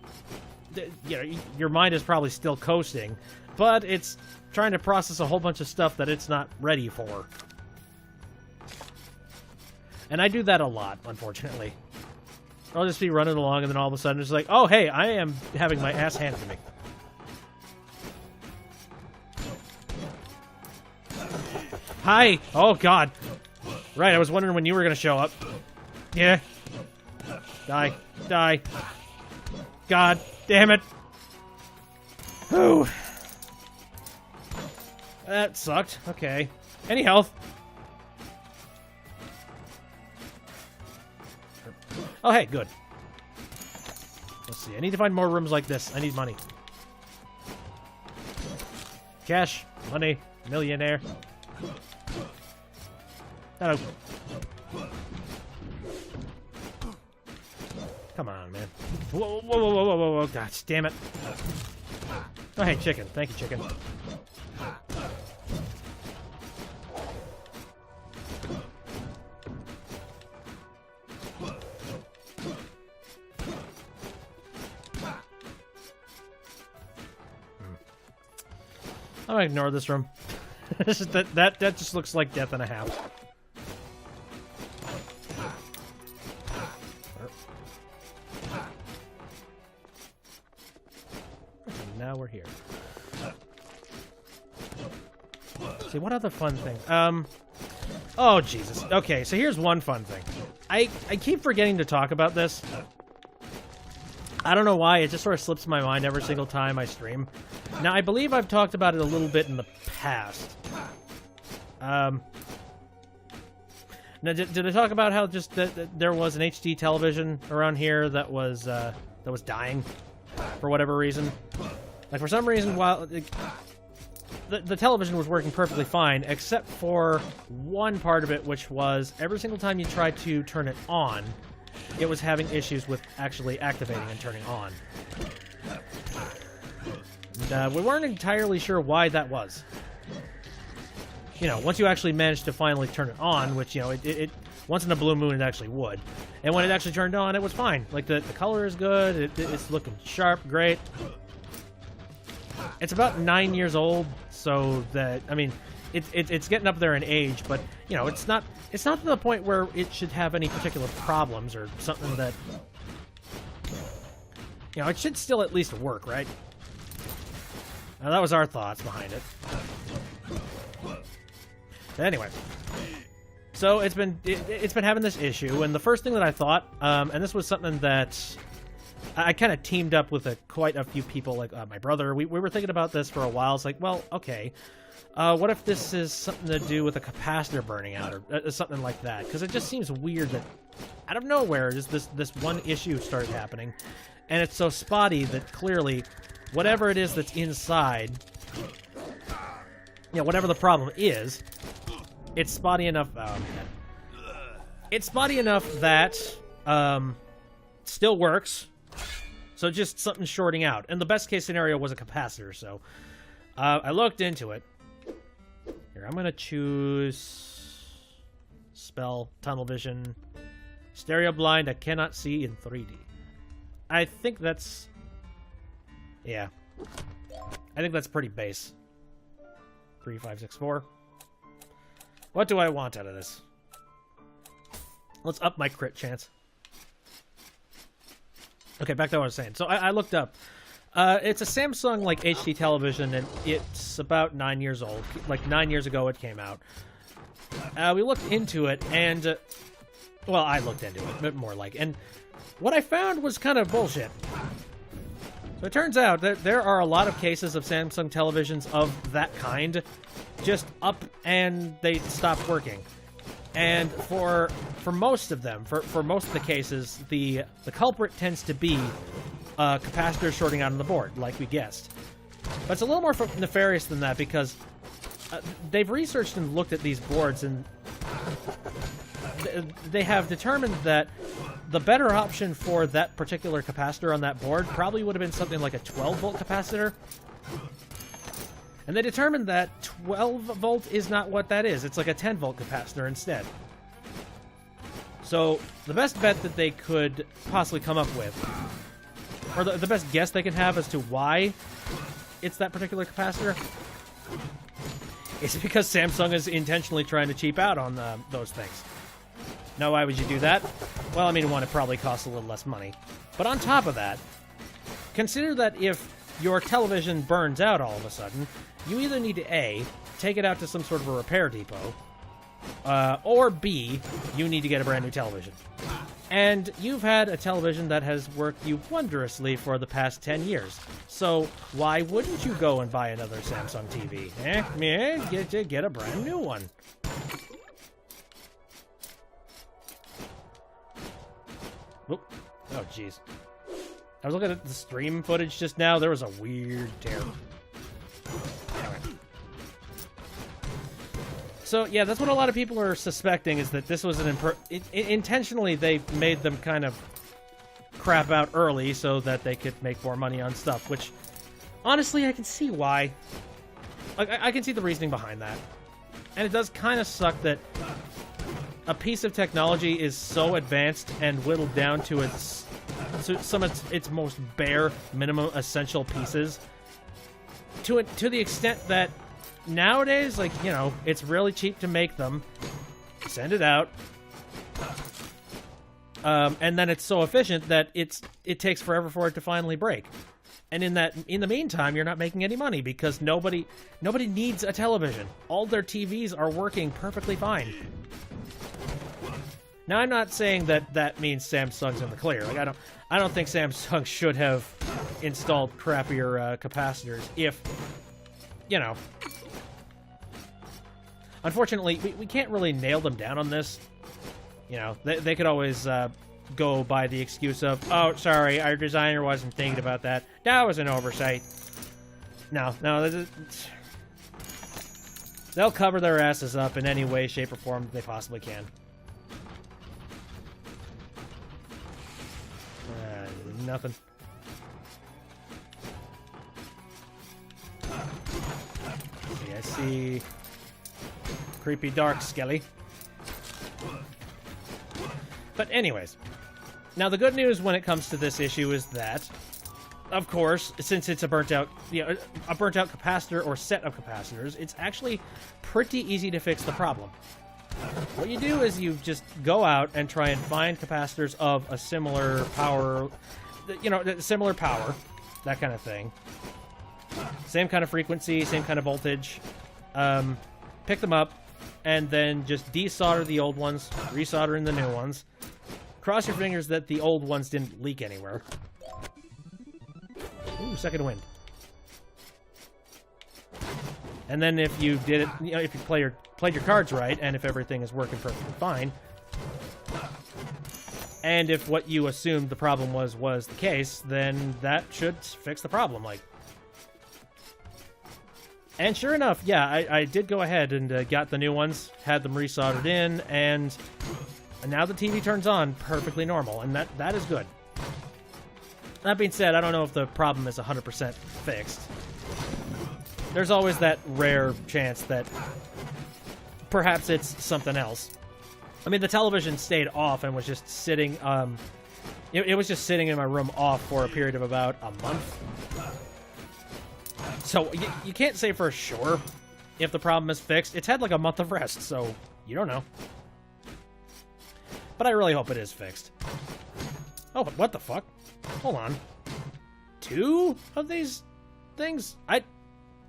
you know, your mind is probably still coasting, but it's trying to process a whole bunch of stuff that it's not ready for. And I do that a lot, unfortunately. I'll just be running along, and then all of a sudden it's like, oh, hey, I am having my ass handed to me. Hi! Oh, God. Right, I was wondering when you were going to show up. Yeah. Die. Die. God damn it. Whew. That sucked. Okay. Any health? Oh, hey, good. Let's see. I need to find more rooms like this. I need money. Cash. Money. Millionaire. Hello. Come on, man. Whoa, whoa, whoa, whoa, whoa, whoa, whoa. God damn it. Oh, hey, chicken. Thank you, chicken. I'm gonna ignore this room. that just looks like death and a half. Now we're here. See, what other fun thing? Oh, Jesus. Okay, so here's one fun thing. I keep forgetting to talk about this. I don't know why. It just sort of slips my mind every single time I stream. Now, I believe I've talked about it a little bit in the past. Now, did I talk about how just that there was an HD television around here that was dying for whatever reason? Like, for some reason, while the television was working perfectly fine, except for one part of it, which was every single time you tried to turn it on, it was having issues with actually activating and turning on. And, we weren't entirely sure why that was. You know, once you actually managed to finally turn it on, which, you know, it once in a blue moon it actually would. And when it actually turned on, it was fine. Like, the color is good, it's looking sharp, great. It's about 9 years old, so that, I mean, it's getting up there in age, but, you know, it's not to the point where it should have any particular problems or something that, you know, it should still at least work, right? Now, that was our thoughts behind it. Anyway, So it's been having this issue, and the first thing that I thought, and this was something that I kind of teamed up with quite a few people, like my brother. We were thinking about this for a while. It's like, well, okay, what if this is something to do with a capacitor burning out or something like that? Because it just seems weird that out of nowhere, just this one issue started happening, and it's so spotty that clearly whatever it is that's inside, whatever the problem is, it's spotty enough. Oh, man. It's spotty enough that still works. So just something shorting out. And the best case scenario was a capacitor. So I looked into it. Here, I'm going to choose spell tunnel vision. Stereo blind, I cannot see in 3D. I think that's... yeah. I think that's pretty base. 3, 5, 6, 4. What do I want out of this? Let's up my crit chance. Okay, back to what I was saying. So I looked up. It's a Samsung like HD television, and it's about 9 years old. Like 9 years ago, it came out. We looked into it, and well, I looked into it, but more like. And what I found was kind of bullshit. So it turns out that there are a lot of cases of Samsung televisions of that kind, just up and they stop working. And for most of them, for most of the cases, the culprit tends to be capacitors shorting out on the board, like we guessed. But it's a little more nefarious than that, because they've researched and looked at these boards, and they have determined that the better option for that particular capacitor on that board probably would have been something like a 12-volt capacitor. And they determined that 12-volt is not what that is. It's like a 10-volt capacitor instead. So the best bet that they could possibly come up with, or the best guess they can have as to why it's that particular capacitor, is because Samsung is intentionally trying to cheap out on those things. Now, why would you do that? Well, I mean, one, it probably costs a little less money. But on top of that, consider that if your television burns out all of a sudden, you either need to A, take it out to some sort of a repair depot, or B, you need to get a brand new television. And you've had a television that has worked you wondrously for the past 10 years. So why wouldn't you go and buy another Samsung TV? Get a brand new one. Oh, jeez. I was looking at the stream footage just now. There was a weird tear. Anyway. So, yeah, that's what a lot of people are suspecting, is that this was an intentionally they made them kind of crap out early so that they could make more money on stuff, which, honestly, I can see why. Like, I can see the reasoning behind that. And it does kind of suck that a piece of technology is so advanced and whittled down to some of its most bare, minimum, essential pieces, to the extent that nowadays, like, it's really cheap to make them, send it out, and then it's so efficient that it takes forever for it to finally break. And in the meantime, you're not making any money, because nobody needs a television. All their TVs are working perfectly fine. Now, I'm not saying that means Samsung's in the clear. Like, I don't think Samsung should have installed crappier capacitors if, Unfortunately, we can't really nail them down on this. They could always go by the excuse of, oh, sorry, our designer wasn't thinking about that. That was an oversight. No, they'll cover their asses up in any way, shape, or form they possibly can. Nothing. Okay, I see creepy dark skelly. But anyways, now the good news when it comes to this issue is that, of course, since it's a burnt out capacitor or set of capacitors, it's actually pretty easy to fix the problem. What you do is you just go out and try and find capacitors of a similar power, similar power, that kind of thing. Same kind of frequency, same kind of voltage. Pick them up, and then just desolder the old ones, resolder in the new ones. Cross your fingers that the old ones didn't leak anywhere. Ooh, second wind. And then if you did it, you know, if you played your cards right, and if everything is working perfectly fine, and if what you assumed the problem was the case, then that should fix the problem. Like, and sure enough, yeah, I did go ahead and got the new ones, had them resoldered in, and now the TV turns on perfectly normal, and that is good. That being said, I don't know if the problem is 100% fixed. There's always that rare chance that perhaps it's something else. I mean, the television stayed off and was just sitting, it was just sitting in my room off for a period of about a month. So, you can't say for sure if the problem is fixed. It's had like a month of rest, so you don't know. But I really hope it is fixed. Oh, but what the fuck? Hold on. 2 of these things?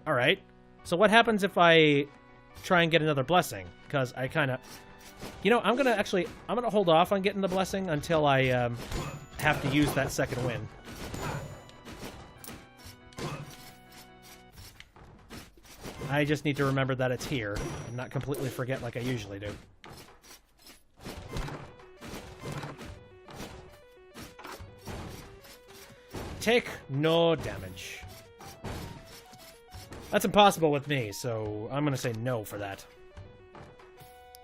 Alright. So what happens if I try and get another blessing? Because I kind of... You know, I'm going to hold off on getting the blessing until I have to use that second win. I just need to remember that it's here and not completely forget like I usually do. Take no damage. That's impossible with me, so I'm going to say no for that.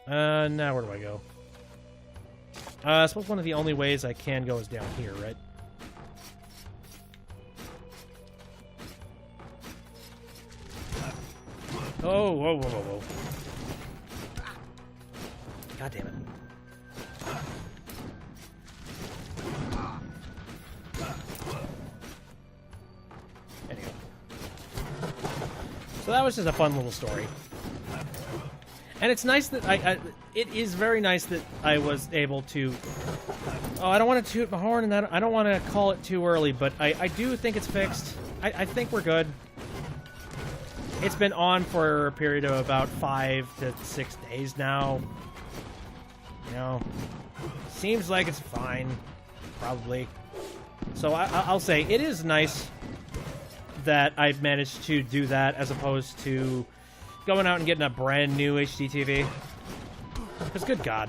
Now where do I go? I suppose one of the only ways I can go is down here, right? Oh, whoa, whoa, whoa, whoa. God damn it. Anyway. So that was just a fun little story. And it's nice that it is very nice that I was able to... Oh, I don't want to toot my horn, and I don't want to call it too early, but I do think it's fixed. I think we're good. It's been on for a period of about 5 to 6 days now. You know, seems like it's fine, probably. So I'll say it is nice that I've managed to do that as opposed to going out and getting a brand new HD TV. Because good God,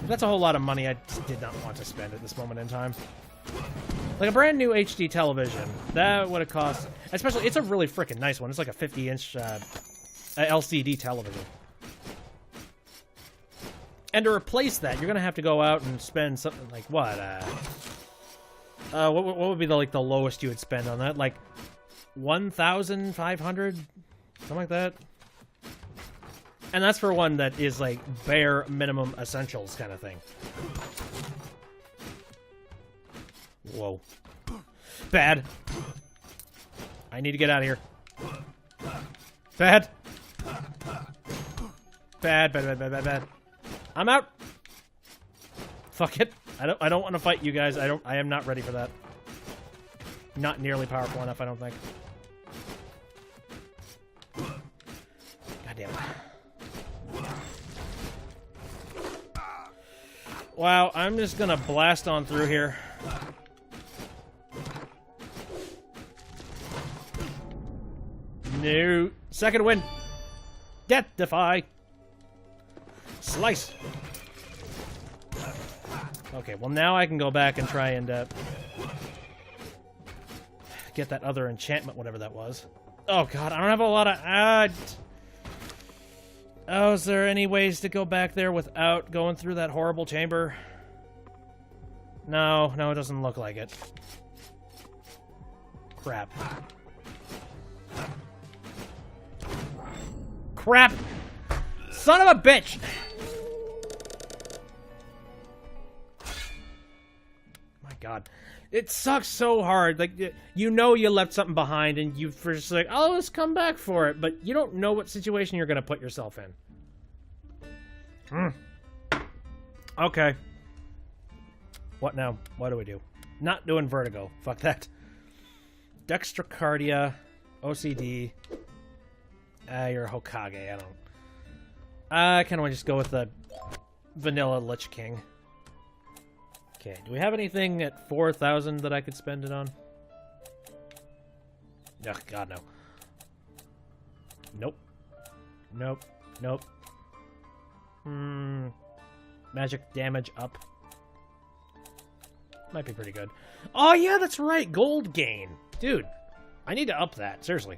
that's a whole lot of money I just did not want to spend at this moment in time. Like a brand new HD television, that would have cost... Especially, it's a really freaking nice one. It's like a 50-inch LCD television. And to replace that, you're going to have to go out and spend something like, what would be the lowest you would spend on that? Like, 1,500? Something like that? And that's for one that is, like, bare minimum essentials kind of thing. Whoa. Bad. I need to get out of here. Bad. Bad, bad, bad, bad, bad, bad. I'm out. Fuck it. I don't want to fight you guys. I am not ready for that. Not nearly powerful enough, I don't think. God damn it. Wow, I'm just gonna blast on through here. No. Second win. Death defy. Slice. Okay, well now I can go back and try and get that other enchantment, whatever that was. Oh god, I don't have a lot of... Oh, is there any ways to go back there without going through that horrible chamber? No, it doesn't look like it. Crap. Crap! Son of a bitch! My god. It sucks so hard. Like, you know you left something behind and you're just like, oh, let's come back for it. But you don't know what situation you're going to put yourself in. Okay. What now? What do we do? Not doing Vertigo. Fuck that. Dextrocardia. OCD. You're Hokage. I don't... I kind of want to just go with the vanilla Lich King. Okay, do we have anything at 4,000 that I could spend it on? Oh, God, no. Nope. Nope. Nope. Magic damage up. Might be pretty good. Oh, yeah, that's right. Gold gain. Dude, I need to up that. Seriously.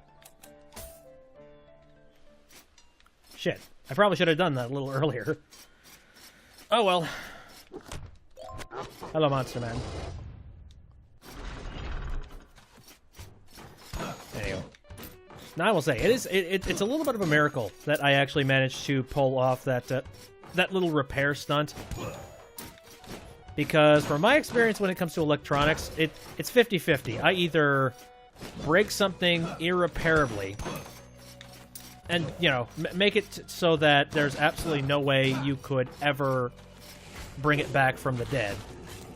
Shit. I probably should have done that a little earlier. Oh, well. Hello, Monster Man. Anyway. Now, I will say, it's a little bit of a miracle that I actually managed to pull off that, that little repair stunt. Because from my experience when it comes to electronics, it's 50-50. I either break something irreparably and, you know, make it so that there's absolutely no way you could ever bring it back from the dead.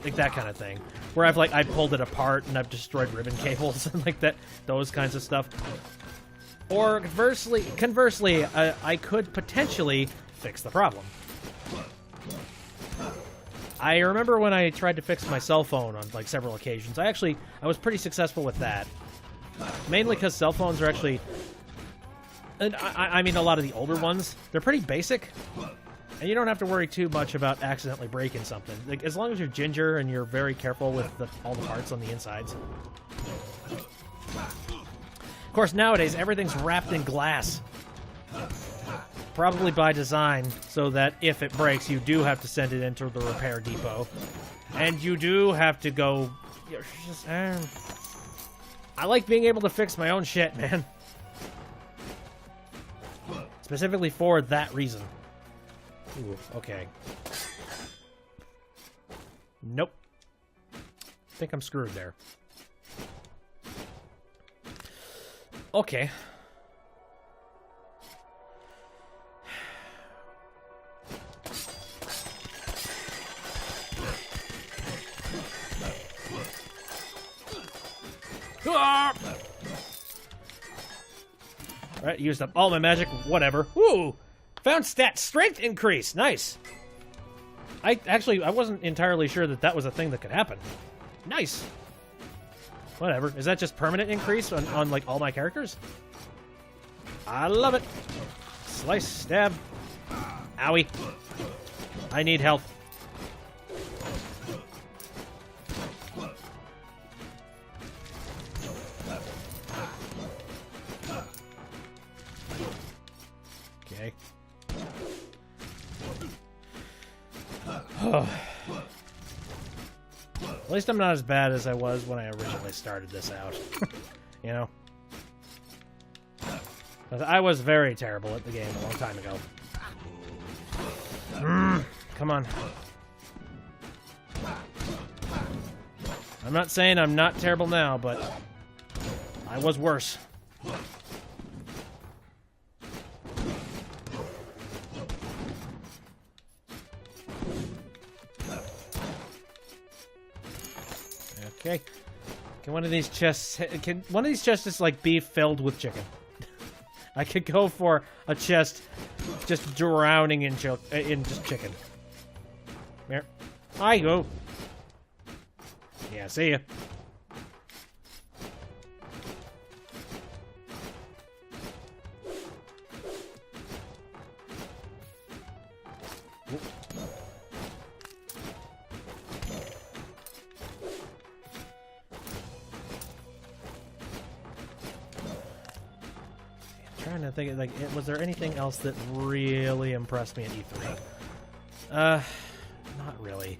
Like that kind of thing. Where I pulled it apart and I've destroyed ribbon cables and like that, those kinds of stuff. Or conversely, I could potentially fix the problem. I remember when I tried to fix my cell phone on like several occasions. I was pretty successful with that. Mainly because cell phones are actually, and I mean a lot of the older ones, they're pretty basic. And you don't have to worry too much about accidentally breaking something. Like, as long as you're ginger and you're very careful with all the parts on the insides. Of course, nowadays, everything's wrapped in glass. Probably by design, so that if it breaks, you do have to send it into the repair depot. And you do have to go... I like being able to fix my own shit, man. Specifically for that reason. Ooh, okay. Nope. I think I'm screwed there. Okay. Alright, used up all my magic, whatever. Woo! Found stat strength increase. Nice. I wasn't entirely sure that was a thing that could happen. Nice. Whatever. Is that just permanent increase on like all my characters? I love it. Slice, stab. Owie. I need health. Okay. At least I'm not as bad as I was when I originally started this out. You know? I was very terrible at the game a long time ago. Come on. I'm not saying I'm not terrible now, but I was worse. Okay. Can one of these chests just like be filled with chicken? I could go for a chest just drowning in just chicken. Here. Hi, go. Yeah, see ya. Trying to think, like, was there anything else that really impressed me at E3? Not really.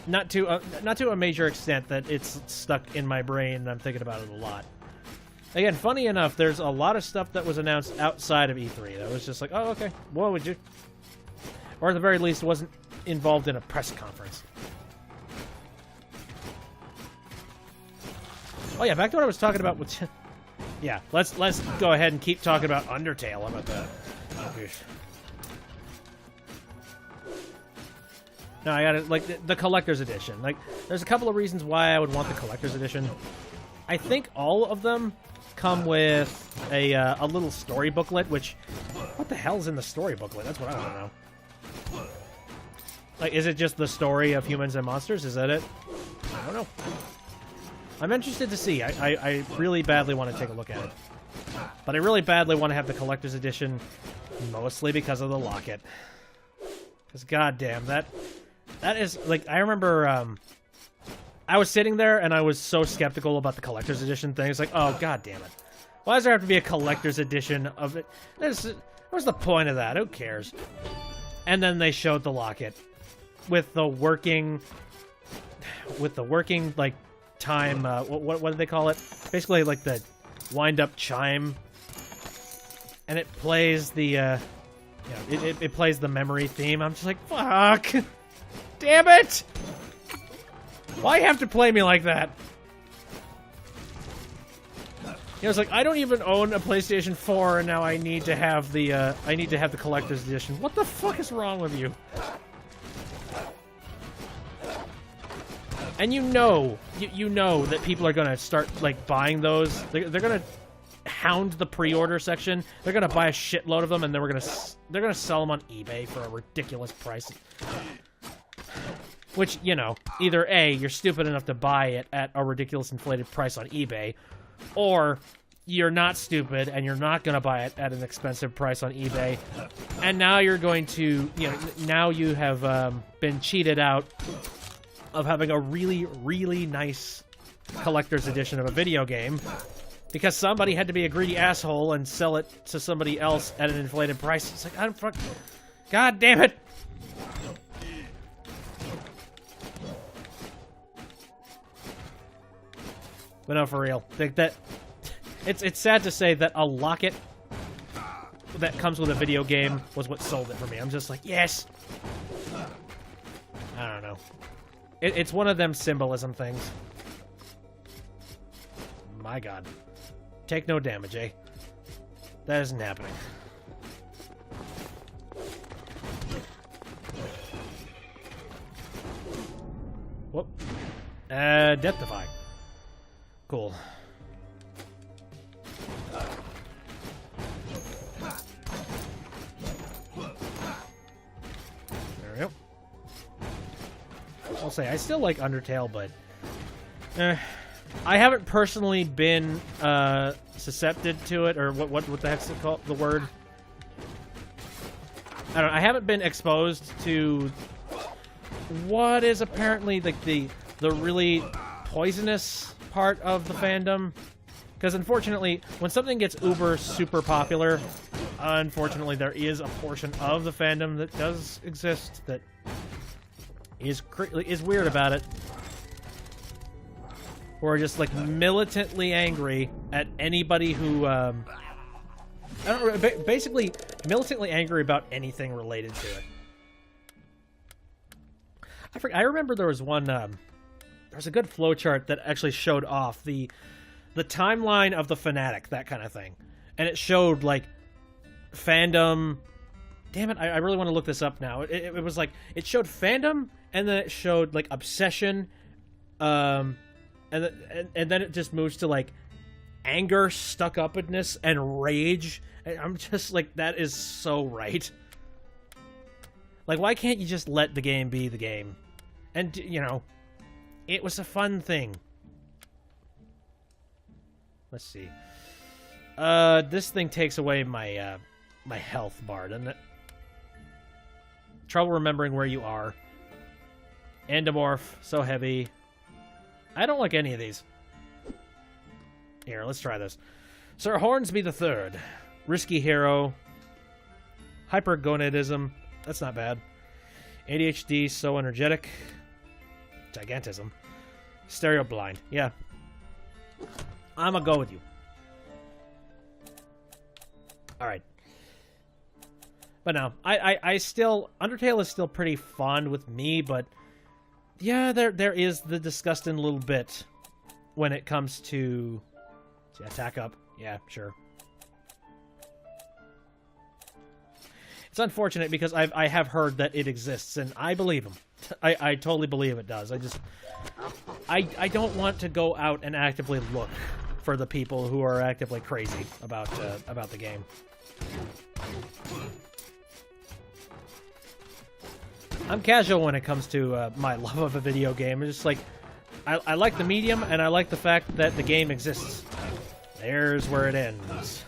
Not to a major extent that it's stuck in my brain and I'm thinking about it a lot. Again, funny enough, there's a lot of stuff that was announced outside of E3 that was just like, oh, okay, what would you? Or at the very least, wasn't involved in a press conference. Oh yeah, back to what I was talking about with... Yeah, let's go ahead and keep talking about Undertale. How about that? No, I got it. Like the collector's edition. Like, there's a couple of reasons why I would want the collector's edition. I think all of them come with a little story booklet, which... What the hell's in the story booklet? That's what I want to know. Like, is it just the story of Humans and Monsters? Is that it? I don't know. I'm interested to see. I really badly want to take a look at it. But I really badly want to have the collector's edition, mostly because of the locket. Because, goddamn, that is... Like, I remember... I was sitting there, and I was so skeptical about the collector's edition thing. It's like, oh, goddamn it. Why does there have to be a collector's edition of it? What's the point of that? Who cares? And then they showed the locket with the working, like, time, what do they call it? Basically, like, the wind-up chime. And it plays the, it plays the memory theme. I'm just like, fuck! Damn it! Why you have to play me like that? You know, it's like, I don't even own a PlayStation 4, and now I need to have the, collector's edition. What the fuck is wrong with you? And you know that people are gonna start, like, buying those. They're gonna hound the pre-order section. They're gonna buy a shitload of them, and then they're gonna sell them on eBay for a ridiculous price. Which, you know, either A, you're stupid enough to buy it at a ridiculous inflated price on eBay, or you're not stupid and you're not going to buy it at an expensive price on eBay, and now you're going to, you know, now you have been cheated out of having a really, really nice collector's edition of a video game because somebody had to be a greedy asshole and sell it to somebody else at an inflated price. It's like, I don't fuck... God damn it! But no, for real. Like that, it's sad to say that a locket that comes with a video game was what sold it for me. I'm just like, yes! I don't know. It's one of them symbolism things. My god. Take no damage, eh? That isn't happening. Whoop. Deathify. Cool. There we go. I'll say, I still like Undertale, but... I haven't personally been, suscepted to it, or what the heck's it called? The word? I don't know, I haven't been exposed to what is apparently, like, the really poisonous part of the fandom, because unfortunately when something gets uber super popular, unfortunately there is a portion of the fandom that does exist that is weird about it, or just like militantly angry at anybody who I don't know, basically militantly angry about anything related to it. I remember there was one there's a good flowchart that actually showed off the timeline of the Fanatic, that kind of thing. And it showed, like, fandom... Damn it, I really want to look this up now. It was like, it showed fandom, and then it showed, like, obsession, and then it just moves to, like, anger, stuck-upness, and rage. And I'm just like, that is so right. Like, why can't you just let the game be the game? And, you know... It was a fun thing. Let's see. This thing takes away my my health bar, doesn't it? Trouble remembering where you are. Endomorph, so heavy. I don't like any of these. Here, let's try this. Sir Hornsby III. Risky hero. Hypergonadism. That's not bad. ADHD, so energetic. Gigantism. Stereo blind. Yeah. I'm gonna go with you. Alright. But no, I still... Undertale is still pretty fond with me, but... Yeah, there is the disgusting little bit when it comes to... Attack up. Yeah, sure. It's unfortunate because I have heard that it exists, and I believe him. I totally believe it does. I just... I don't want to go out and actively look for the people who are actively crazy about the game. I'm casual when it comes to my love of a video game. It's just like, I like the medium, and I like the fact that the game exists. There's where it ends.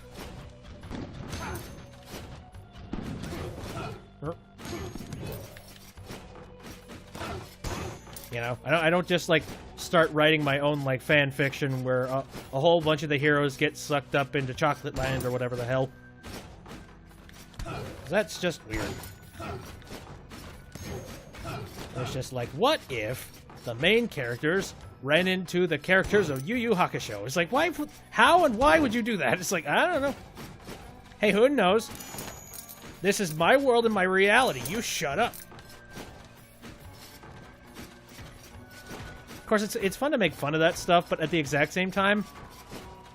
You know, I don't just, like, start writing my own, like, fan fiction where a whole bunch of the heroes get sucked up into Chocolate Land or whatever the hell. That's just weird. It's just like, what if the main characters ran into the characters of Yu Yu Hakusho? It's like, why, how and why would you do that? It's like, I don't know. Hey, who knows? This is my world and my reality. You shut up. Of course, it's fun to make fun of that stuff, but at the exact same time,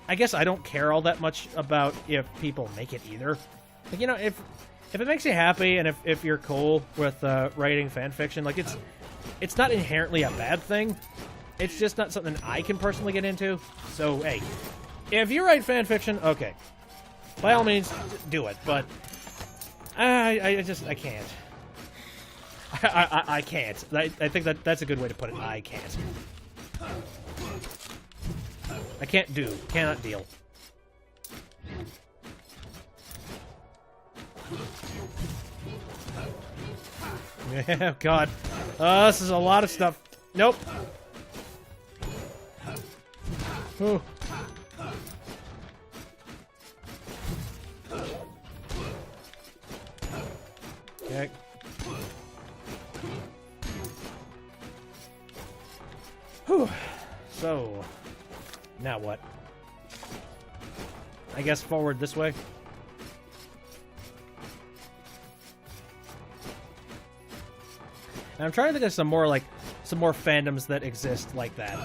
I guess I don't care all that much about if people make it either. Like, you know, if it makes you happy and if you're cool with writing fan fiction, like, it's not inherently a bad thing. It's just not something I can personally get into. So, hey, if you write fan fiction, okay, by all means, do it. But I can't. I can't. I think that's a good way to put it. I can't. I can't do. Cannot deal. Yeah, God. This is a lot of stuff. Nope. Ooh. Okay. Whew. So, now what? I guess forward this way. And I'm trying to think of some more fandoms that exist like that.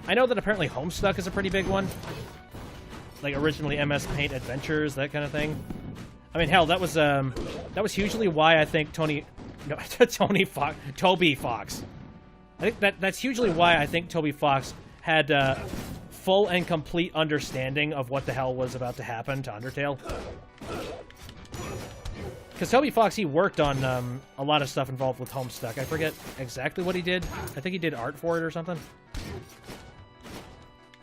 I know that apparently Homestuck is a pretty big one. Like originally MS Paint Adventures, that kind of thing. I mean, hell, that was hugely why I think Toby Fox. I think that's hugely why I think Toby Fox had full and complete understanding of what the hell was about to happen to Undertale. Because Toby Fox, he worked on a lot of stuff involved with Homestuck. I forget exactly what he did. I think he did art for it or something.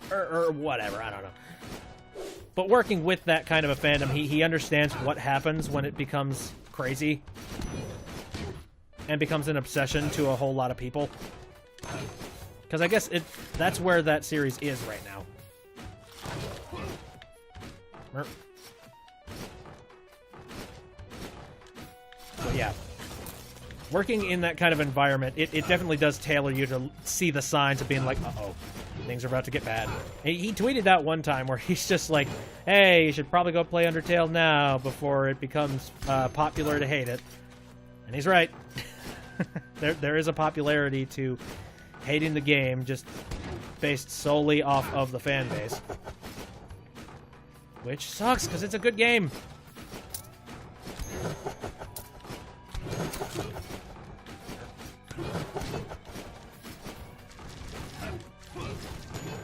Or whatever, I don't know. But working with that kind of a fandom, he understands what happens when it becomes crazy. And becomes an obsession to a whole lot of people. Because I guess that's where that series is right now. But yeah, working in that kind of environment, it definitely does tailor you to see the signs of being like, uh-oh, things are about to get bad. He tweeted out one time where he's just like, hey, you should probably go play Undertale now before it becomes popular to hate it. And he's right. There is a popularity to hating the game just based solely off of the fan base. Which sucks, because it's a good game.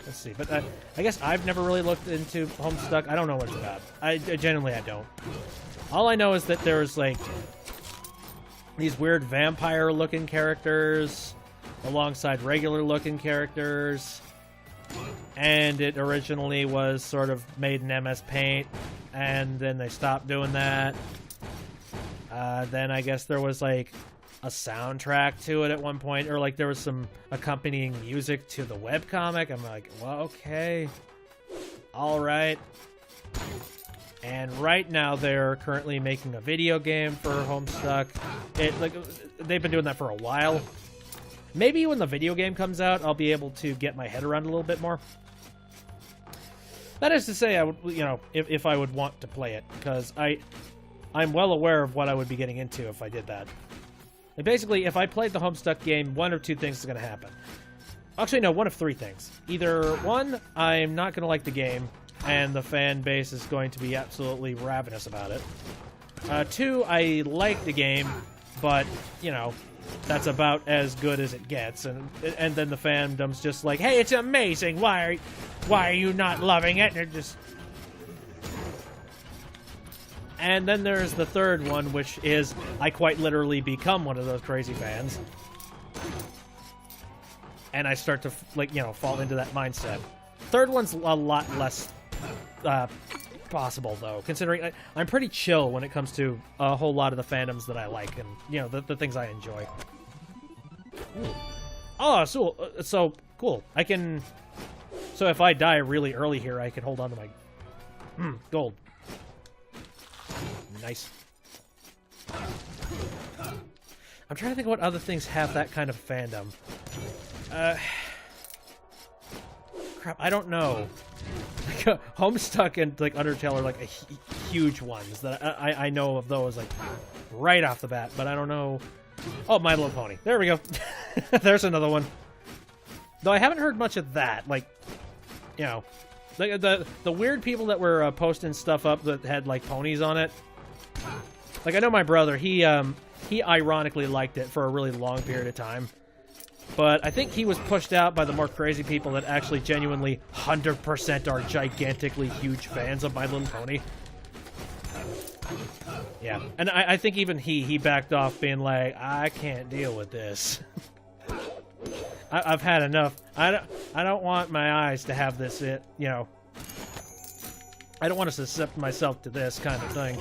Let's see, but I guess I've never really looked into Homestuck. I don't know what it's about. I genuinely don't. All I know is that there's like these weird vampire-looking characters alongside regular-looking characters, and it originally was sort of made in MS Paint, and then they stopped doing that. Then I guess there was like a soundtrack to it at one point, or like there was some accompanying music to the webcomic. I'm like, well, okay, all right. And right now they're currently making a video game for Homestuck. They've been doing that for a while. Maybe when the video game comes out, I'll be able to get my head around it a little bit more. That is to say, I would, you know, if I would want to play it, because I'm well aware of what I would be getting into if I did that. And basically, if I played the Homestuck game, one of two things is going to happen. Actually, no, one of three things. Either one, I'm not going to like the game, and the fan base is going to be absolutely ravenous about it. Two, I like the game, but, you know, that's about as good as it gets. And then the fandom's just like, hey, it's amazing. Why are you not loving it? And they're just... And then there's the third one, which is I quite literally become one of those crazy fans. And I start to, like, you know, fall into that mindset. Third one's a lot less possible, though, considering I'm pretty chill when it comes to a whole lot of the fandoms that I like and, you know, the things I enjoy. Ooh. Oh, so cool. I can... So if I die really early here, I can hold on to my... gold. Nice. I'm trying to think what other things have that kind of fandom. Crap, I don't know. Like, Homestuck and like Undertale are like huge ones that I know of those like right off the bat, but I don't know. Oh, My Little Pony. There we go. There's another one. Though I haven't heard much of that. Like, you know, the weird people that were posting stuff up that had like ponies on it. Like, I know my brother, he ironically liked it for a really long period of time. But I think he was pushed out by the more crazy people that actually genuinely 100% are gigantically huge fans of My Little Pony. Yeah, and I think even he backed off being like, I can't deal with this. I've had enough. I don't want my eyes to have this, you know. I don't want to suscept myself to this kind of thing.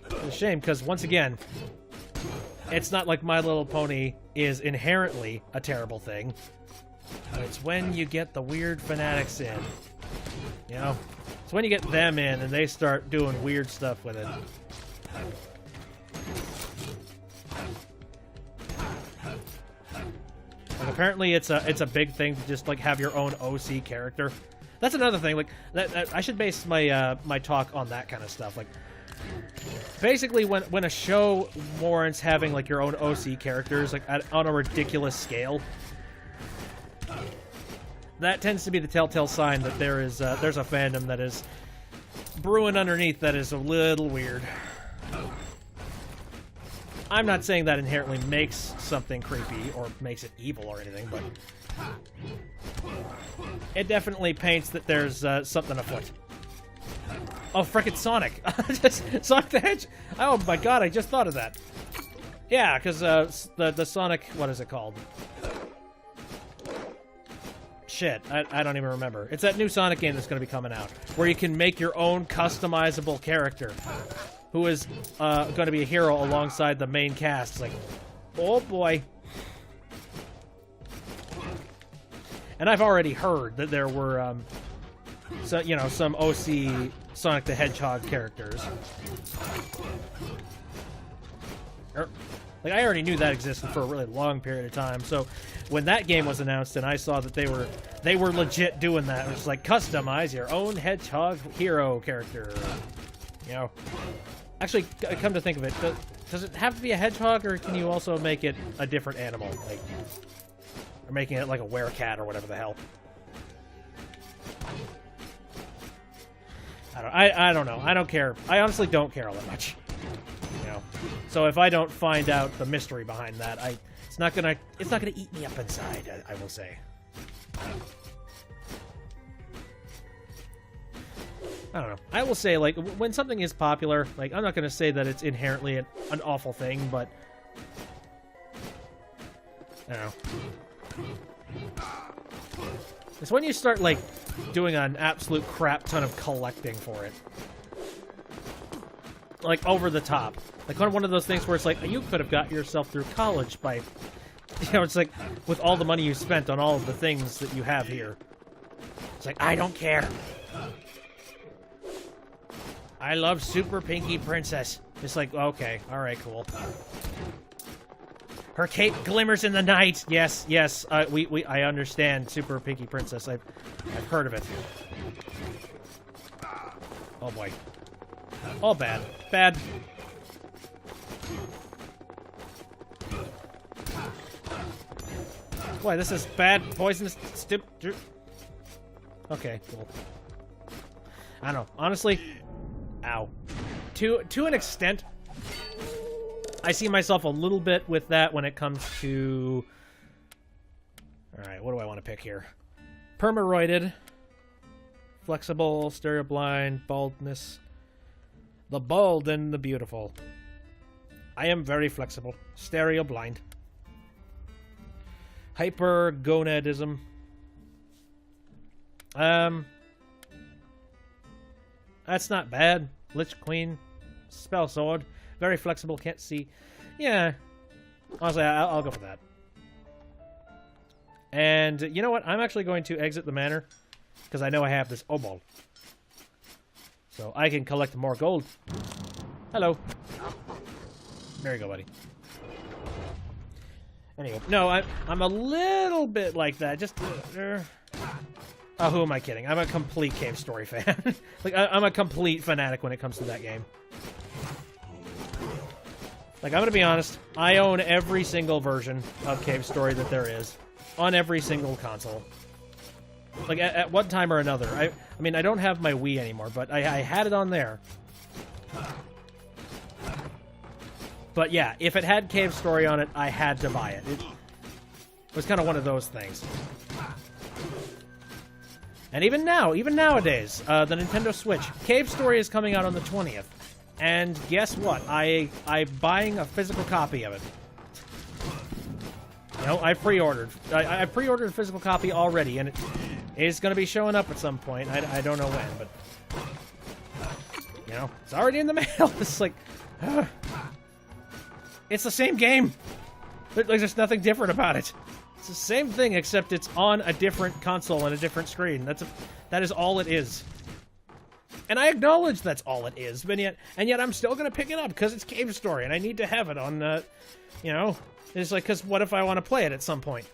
It's a shame, because once again, it's not like My Little Pony is inherently a terrible thing. But it's when you get the weird fanatics in. You know? It's when you get them in and they start doing weird stuff with it. Like, apparently it's a big thing to just like have your own OC character. That's another thing. Like that I should base my my talk on that kind of stuff. Like, basically, when a show warrants having like your own OC characters, like on a ridiculous scale, that tends to be the telltale sign that there's a fandom that is brewing underneath that is a little weird. I'm not saying that inherently makes something creepy or makes it evil or anything, but it definitely paints that there's something afoot. Oh, frickin' Sonic. Sonic the Hedgehog. Oh my god, I just thought of that. Yeah, because the Sonic... What is it called? Shit, I don't even remember. It's that new Sonic game that's going to be coming out, where you can make your own customizable character, who is going to be a hero alongside the main cast. It's like, oh boy. And I've already heard that there were, so, you know, some OC Sonic the Hedgehog characters. Like, I already knew that existed for a really long period of time, so when that game was announced and I saw that they were legit doing that, it was like, customize your own Hedgehog hero character. You know? Actually, come to think of it, does it have to be a hedgehog, or can you also make it a different animal? Like, or making it like a werecat or whatever the hell. I don't know. I don't care. I honestly don't care all that much. You know. So if I don't find out the mystery behind that, it's not gonna eat me up inside, I will say. I don't know. I will say, like, when something is popular, like, I'm not gonna say that it's inherently an awful thing, but I don't know. It's when you start, like, doing an absolute crap ton of collecting for it. Like, over the top. Like, one of those things where it's like, you could have got yourself through college by, you know, it's like, with all the money you spent on all of the things that you have here. It's like, I don't care. I love Super Pinky Princess. It's like, okay, alright, cool. Her cape glimmers in the night. Yes, yes, I understand Super Pinky Princess. I've heard of it. Oh boy. All bad. Bad. Boy, this is bad, poisonous, Okay, cool. I don't know. Honestly, ow. to an extent, I see myself a little bit with that when it comes to... Alright, what do I want to pick here? Permaroided, flexible, stereo blind, baldness. The bald and the beautiful. I am very flexible. Stereo blind. Hypergonadism. That's not bad. Lich Queen. Spell Sword. Very flexible, can't see. Yeah. Honestly, I'll go for that. And you know what? I'm actually going to exit the manor because I know I have this obol. So I can collect more gold. Hello. There you go, buddy. Anyway, no, I'm a little bit like that. Just... oh, who am I kidding? I'm a complete Cave Story fan. Like, I'm a complete fanatic when it comes to that game. Like, I'm gonna be honest. I own every single version of Cave Story that there is. On every single console. Like, at one time or another. I mean, I don't have my Wii anymore, but I had it on there. But yeah, if it had Cave Story on it, I had to buy it. It was kind of one of those things. And even now, even nowadays, the Nintendo Switch, Cave Story is coming out on the 20th. And guess what? I'm buying a physical copy of it. You know, I pre-ordered. I pre-ordered a physical copy already, and it is going to be showing up at some point. I don't know when, but... You know, it's already in the mail. It's like... It's the same game. Like, there's nothing different about it. It's the same thing, except it's on a different console and a different screen. That is all it is. And I acknowledge that's all it is, but yet I'm still gonna pick it up because it's Cave Story, and I need to have it on. You know, it's like, because what if I want to play it at some point?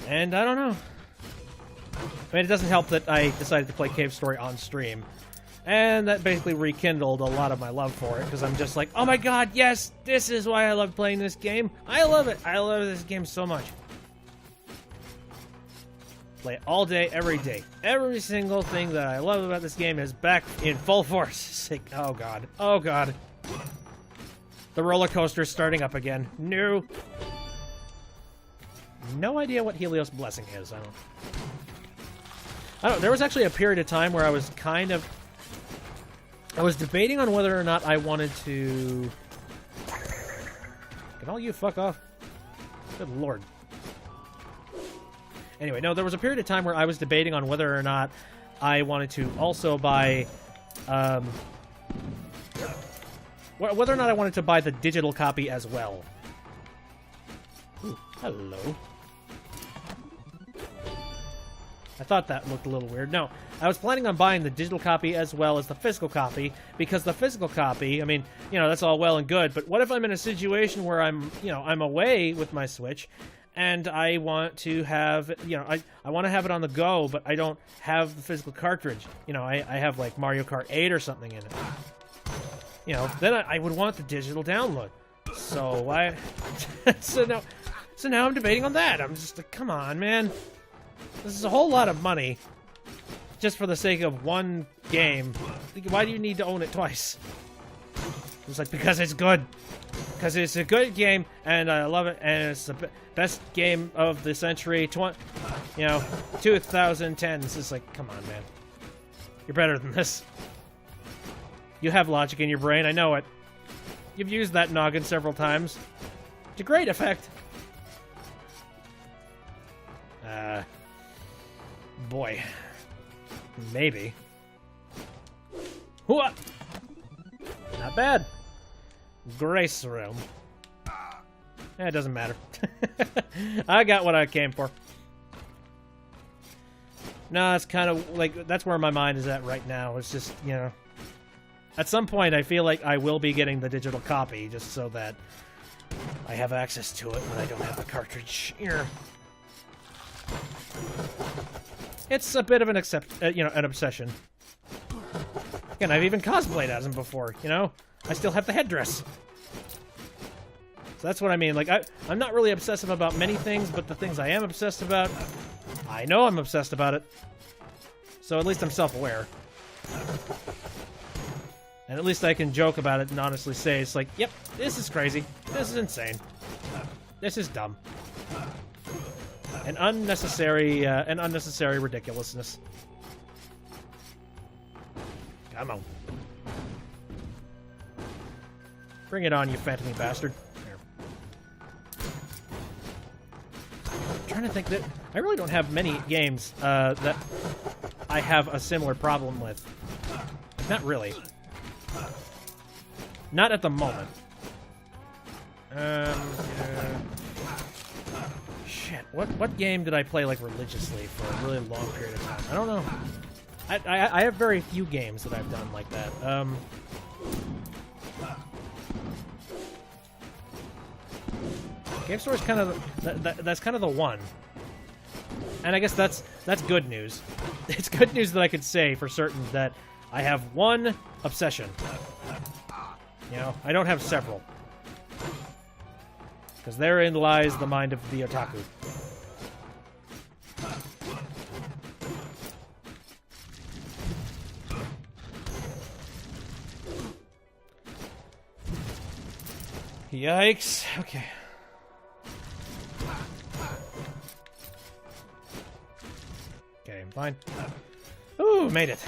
And I don't know. I mean, it doesn't help that I decided to play Cave Story on stream. And that basically rekindled a lot of my love for it, because I'm just like, oh my god, yes, this is why I love playing this game. I love it. I love this game so much. Play it all day, every day. Every single thing that I love about this game is back in full force. It's like, oh god. Oh god. The roller coaster's starting up again. No. No idea what Helios Blessing is. I don't know. There was actually a period of time where I was debating on whether or not I wanted to... Can all you fuck off? Good lord. Anyway, no, there was a period of time where I was debating on whether or not I wanted to also buy... whether or not I wanted to buy the digital copy as well. Ooh, hello. I thought that looked a little weird. No, I was planning on buying the digital copy as well as the physical copy, because the physical copy, I mean, you know, that's all well and good, but what if I'm in a situation where I'm away with my Switch, and I want to have, you know, I want to have it on the go, but I don't have the physical cartridge. You know, I have, like, Mario Kart 8 or something in it. You know, then I would want the digital download. So so now I'm debating on that. I'm just like, come on, man. This is a whole lot of money just for the sake of one game. Why do you need to own it twice? It's like, because it's good. Because it's a good game, and I love it, and it's the best game of the century, 2010. It's just like, come on, man. You're better than this. You have logic in your brain, I know it. You've used that noggin several times. To great effect. Boy. Maybe. What? Not bad. Grace Realm. It doesn't matter. I got what I came for. No, it's kind of like, that's where my mind is at right now. It's just, you know, at some point I feel like I will be getting the digital copy just so that I have access to it when I don't have the cartridge here. It's a bit of an an obsession. Again, I've even cosplayed as him before, you know? I still have the headdress. So that's what I mean. Like, I'm not really obsessive about many things, but the things I am obsessed about, I know I'm obsessed about it. So at least I'm self-aware. And at least I can joke about it and honestly say, it's like, yep, this is crazy. This is insane. This is dumb. An unnecessary ridiculousness. Come on. Bring it on, you phantomy bastard. There. I'm trying to think that... I really don't have many games that I have a similar problem with. Not really. Not at the moment. Shit. What game did I play, like, religiously for a really long period of time? I don't know. I have very few games that I've done like that. Game Store is kind of that's kind of the one, and I guess that's good news. It's good news that I could say for certain that I have one obsession. You know, I don't have several, because therein lies the mind of the otaku. Yikes. Okay. Okay, I'm fine. Ooh, made it.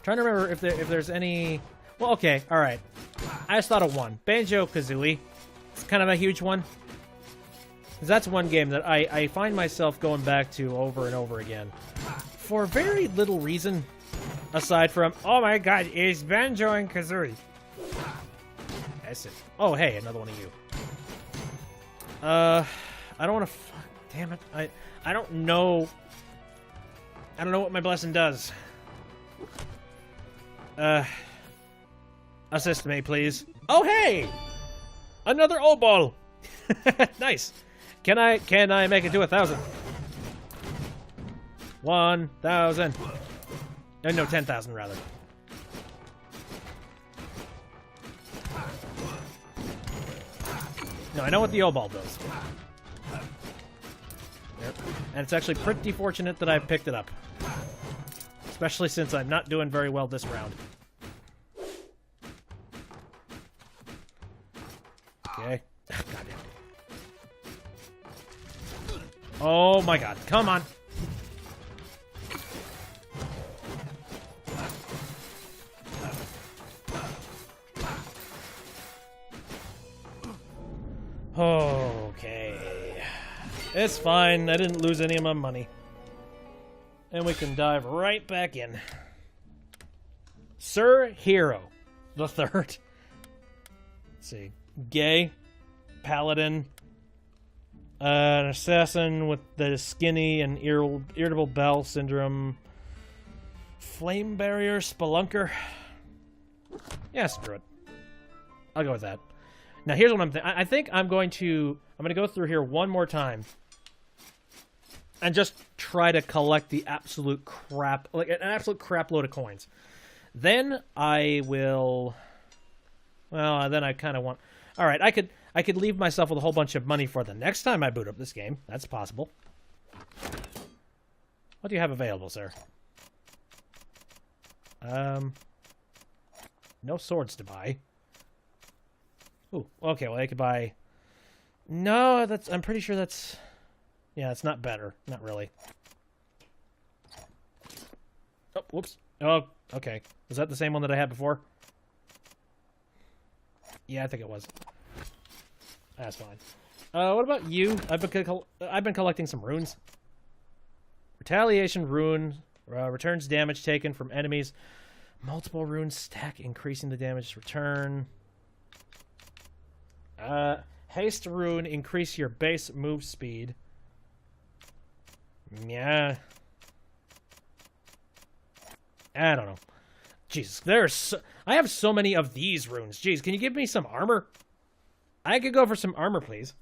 Trying to remember if there's any... Well, okay, alright. I just thought of one. Banjo-Kazooie. It's kind of a huge one. Because that's one game that I find myself going back to over and over again. For very little reason. Aside from, oh my god, it's Banjo and Kazooie. That's it. Oh, hey, another one of you. I don't want to... Damn it. I don't know... I don't know what my blessing does. Assist me, please. Oh, hey! Another O-Ball! Nice. Can I make it to 1,000? 1,000. No, 10,000 rather. No, I know what the O-Ball does. Yep. And it's actually pretty fortunate that I picked it up. Especially since I'm not doing very well this round. Okay. God damn. Oh my god. Come on. Okay. It's fine. I didn't lose any of my money. And we can dive right back in. Sir Hero the Third. Let's see. Gay. Paladin. An assassin with the skinny and irritable bowel syndrome. Flame barrier spelunker. Yeah, screw it. I'll go with that. Now here's what I'm thinking. I think I'm going to go through here one more time and just try to collect the absolute crap, like an absolute crap load of coins. Then I will. Well, then I kind of want. All right, I could leave myself with a whole bunch of money for the next time I boot up this game. That's possible. What do you have available, sir? No swords to buy. Ooh, okay, well, I could buy... No, that's... I'm pretty sure that's... Yeah, it's not better. Not really. Oh, whoops. Oh, okay. Was that the same one that I had before? Yeah, I think it was. That's fine. What about you? I've been collecting some runes. Retaliation rune. Returns damage taken from enemies. Multiple runes stack, increasing the damage return. Haste rune, increase your base move speed. Yeah. I don't know. Jesus, I have so many of these runes. Jeez, can you give me some armor? I could go for some armor, please.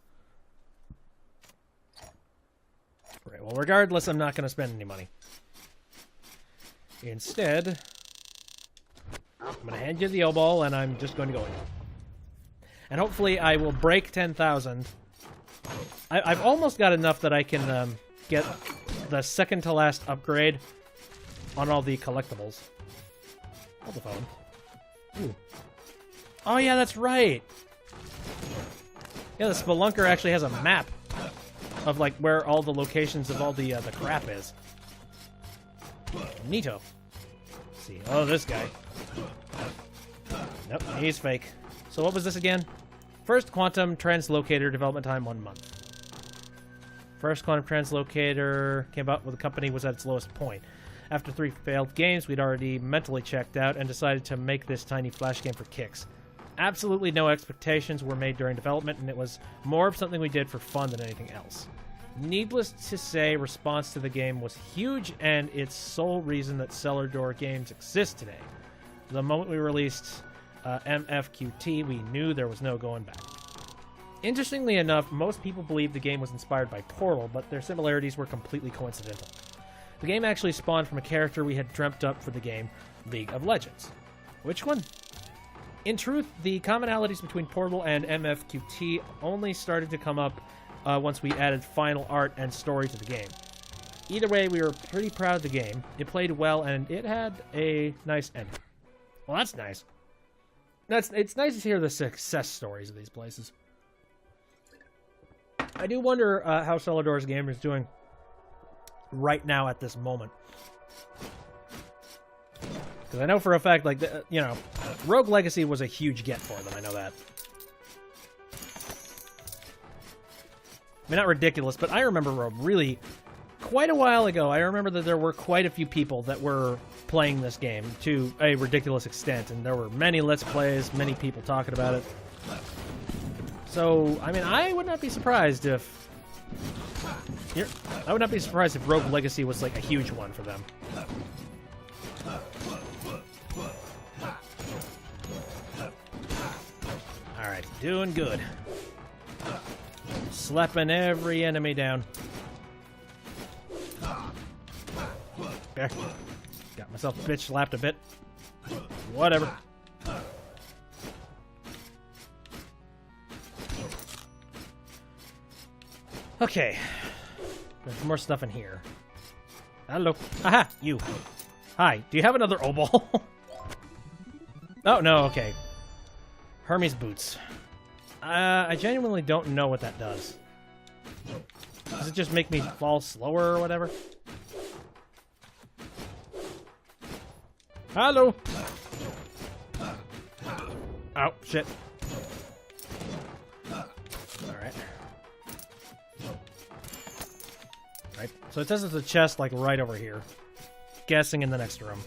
Right, well, regardless, I'm not going to spend any money. Instead, I'm going to hand you the O-Ball, and I'm just going to go in. And hopefully I will break 10,000 I've almost got enough that I can get the second to last upgrade on all the collectibles. Hold the phone. Ooh. Oh yeah, that's right. Yeah, the Spelunker actually has a map of like where all the locations of all the crap is. Neato. Let's see. Oh, this guy. Nope, he's fake. So what was this again? First quantum translocator, development time 1 month. First quantum translocator came out when the company was at its lowest point. After 3 failed games, we'd already mentally checked out and decided to make this tiny flash game for kicks. Absolutely no expectations were made during development, and it was more of something we did for fun than anything else. Needless to say, response to the game was huge, and its sole reason that Cellar Door Games exists today. The moment we released MFQT, we knew there was no going back. Interestingly enough, most people believe the game was inspired by Portal, but their similarities were completely coincidental. The game actually spawned from a character we had dreamt up for the game, League of Legends. Which one? In truth, the commonalities between Portal and MFQT only started to come up once we added final art and story to the game. Either way, we were pretty proud of the game. It played well, and it had a nice ending. Well, that's nice. It's nice to hear the success stories of these places. I do wonder how Cellar Doors Game is doing right now at this moment. Because I know for a fact, like, Rogue Legacy was a huge get for them. I know that. I mean, not ridiculous, but I remember really quite a while ago, I remember that there were quite a few people that were playing this game to a ridiculous extent, and there were many Let's Plays, many people talking about it. So, I mean, I would not be surprised if Rogue Legacy was like a huge one for them. Alright, doing good. Slapping every enemy down. There. Got myself bitch slapped a bit. Whatever. Okay. There's more stuff in here. Hello. Aha! You. Hi. Do you have another O-ball? Oh, no. Okay. Hermes boots. I genuinely don't know what that does. Does it just make me fall slower or whatever? Hello! Oh, shit. Alright. Right. So it says there's a chest, like, right over here. Guessing in the next room.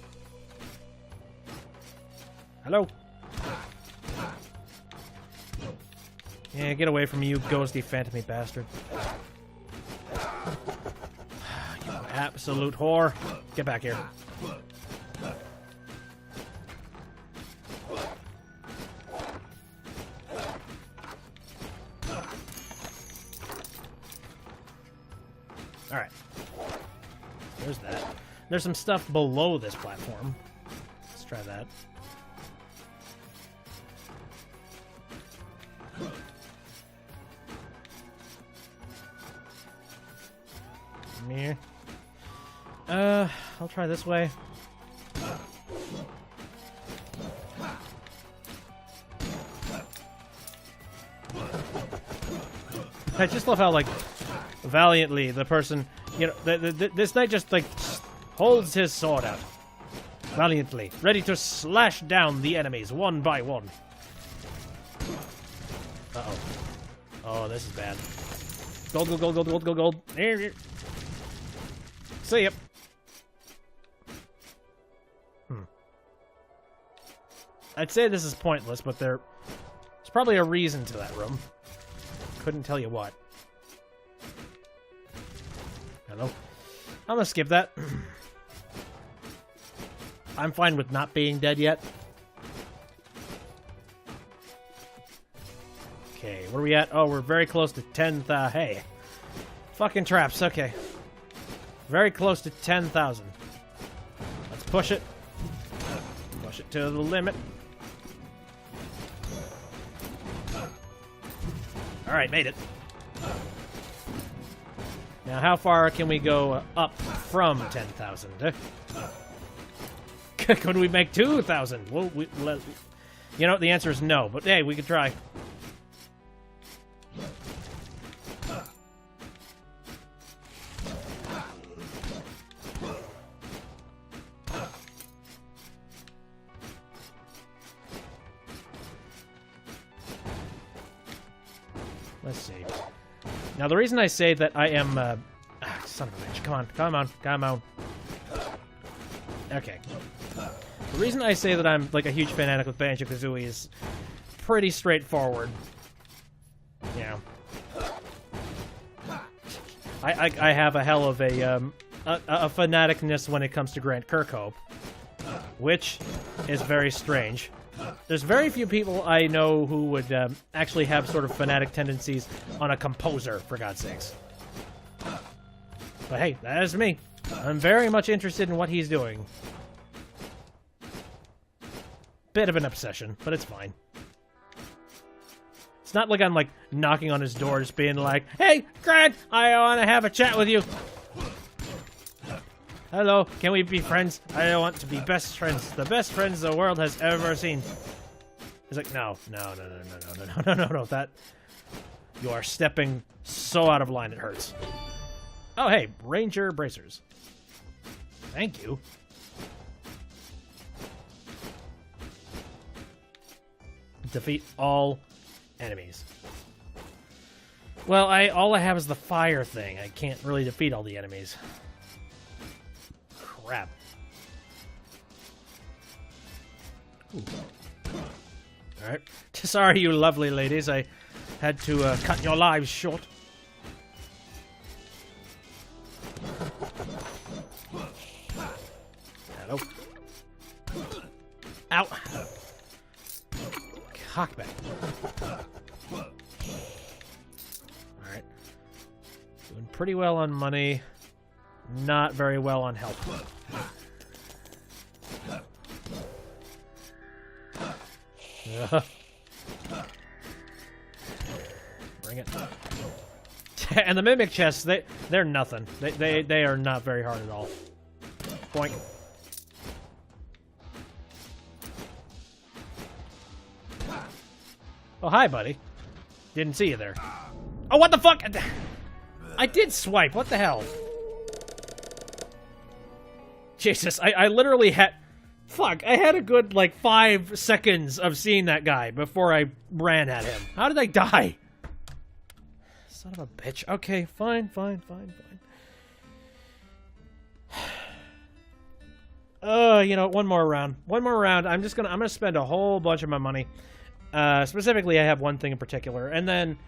Hello? Yeah, get away from me, you ghosty, phantomy bastard. You absolute whore. Get back here. Alright. There's that. There's some stuff below this platform. Let's try that. Come here. I'll try this way. I just love how, like, valiantly the person, you know, this knight just, like, holds his sword out. Valiantly, ready to slash down the enemies one by one. Uh-oh. Oh, this is bad. Gold, gold, gold, gold, gold, gold, gold. Here. See ya. I'd say this is pointless, but there's probably a reason to that room. Couldn't tell you what. Hello. I'm gonna skip that. I'm fine with not being dead yet. Okay, where are we at? Oh, we're very close to 10,000. Hey. Fucking traps, okay. Very close to 10,000. Let's push it. Push it to the limit. Alright, made it. Now, how far can we go up from 10,000? Could we make 2,000? Well, you know, the answer is no, but hey, we could try. Let's see. Now, the reason I say that I am... son of a bitch. Come on, come on, come on. Okay. The reason I say that I'm, like, a huge fanatic with Banjo-Kazooie is pretty straightforward. You know. I have a hell of a fanaticness when it comes to Grant Kirkhope, which is very strange. There's very few people I know who would actually have sort of fanatic tendencies on a composer, for God's sakes. But hey, that is me. I'm very much interested in what he's doing. Bit of an obsession, but it's fine. It's not like I'm, like, knocking on his door just being like, "Hey, Grant, I want to have a chat with you. Hello, can we be friends? I want to be best friends. The best friends the world has ever seen." He's like, no, that... You are stepping so out of line, it hurts. Oh, hey, Ranger Bracers. Thank you. Defeat all enemies. Well, all I have is the fire thing. I can't really defeat all the enemies. Crap. Alright. Sorry, you lovely ladies. I had to cut your lives short. Hello. Ow. Cockback. Alright. Doing pretty well on money. Not very well on health. Bring it. And the mimic chests, they're nothing. They are not very hard at all. Boink. Oh, hi, buddy. Didn't see you there. Oh, what the fuck? I did swipe. What the hell? Jesus, I literally had... Fuck, I had a good, like, 5 seconds of seeing that guy before I ran at him. How did I die? Son of a bitch. Okay, fine. You know, one more round. One more round. I'm gonna spend a whole bunch of my money. Specifically, I have one thing in particular. And then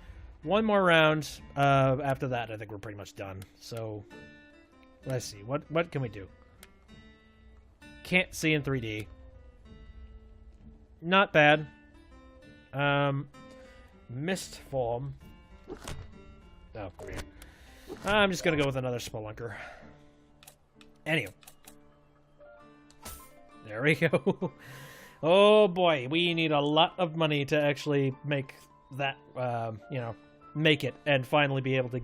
one more round. After that, I think we're pretty much done. So, let's see. What can we do? Can't see in 3D. Not bad. Mist form. Oh, weird. I'm just gonna go with another Spelunker. Anyway. There we go. Oh boy, we need a lot of money to actually make that, you know, make it and finally be able to...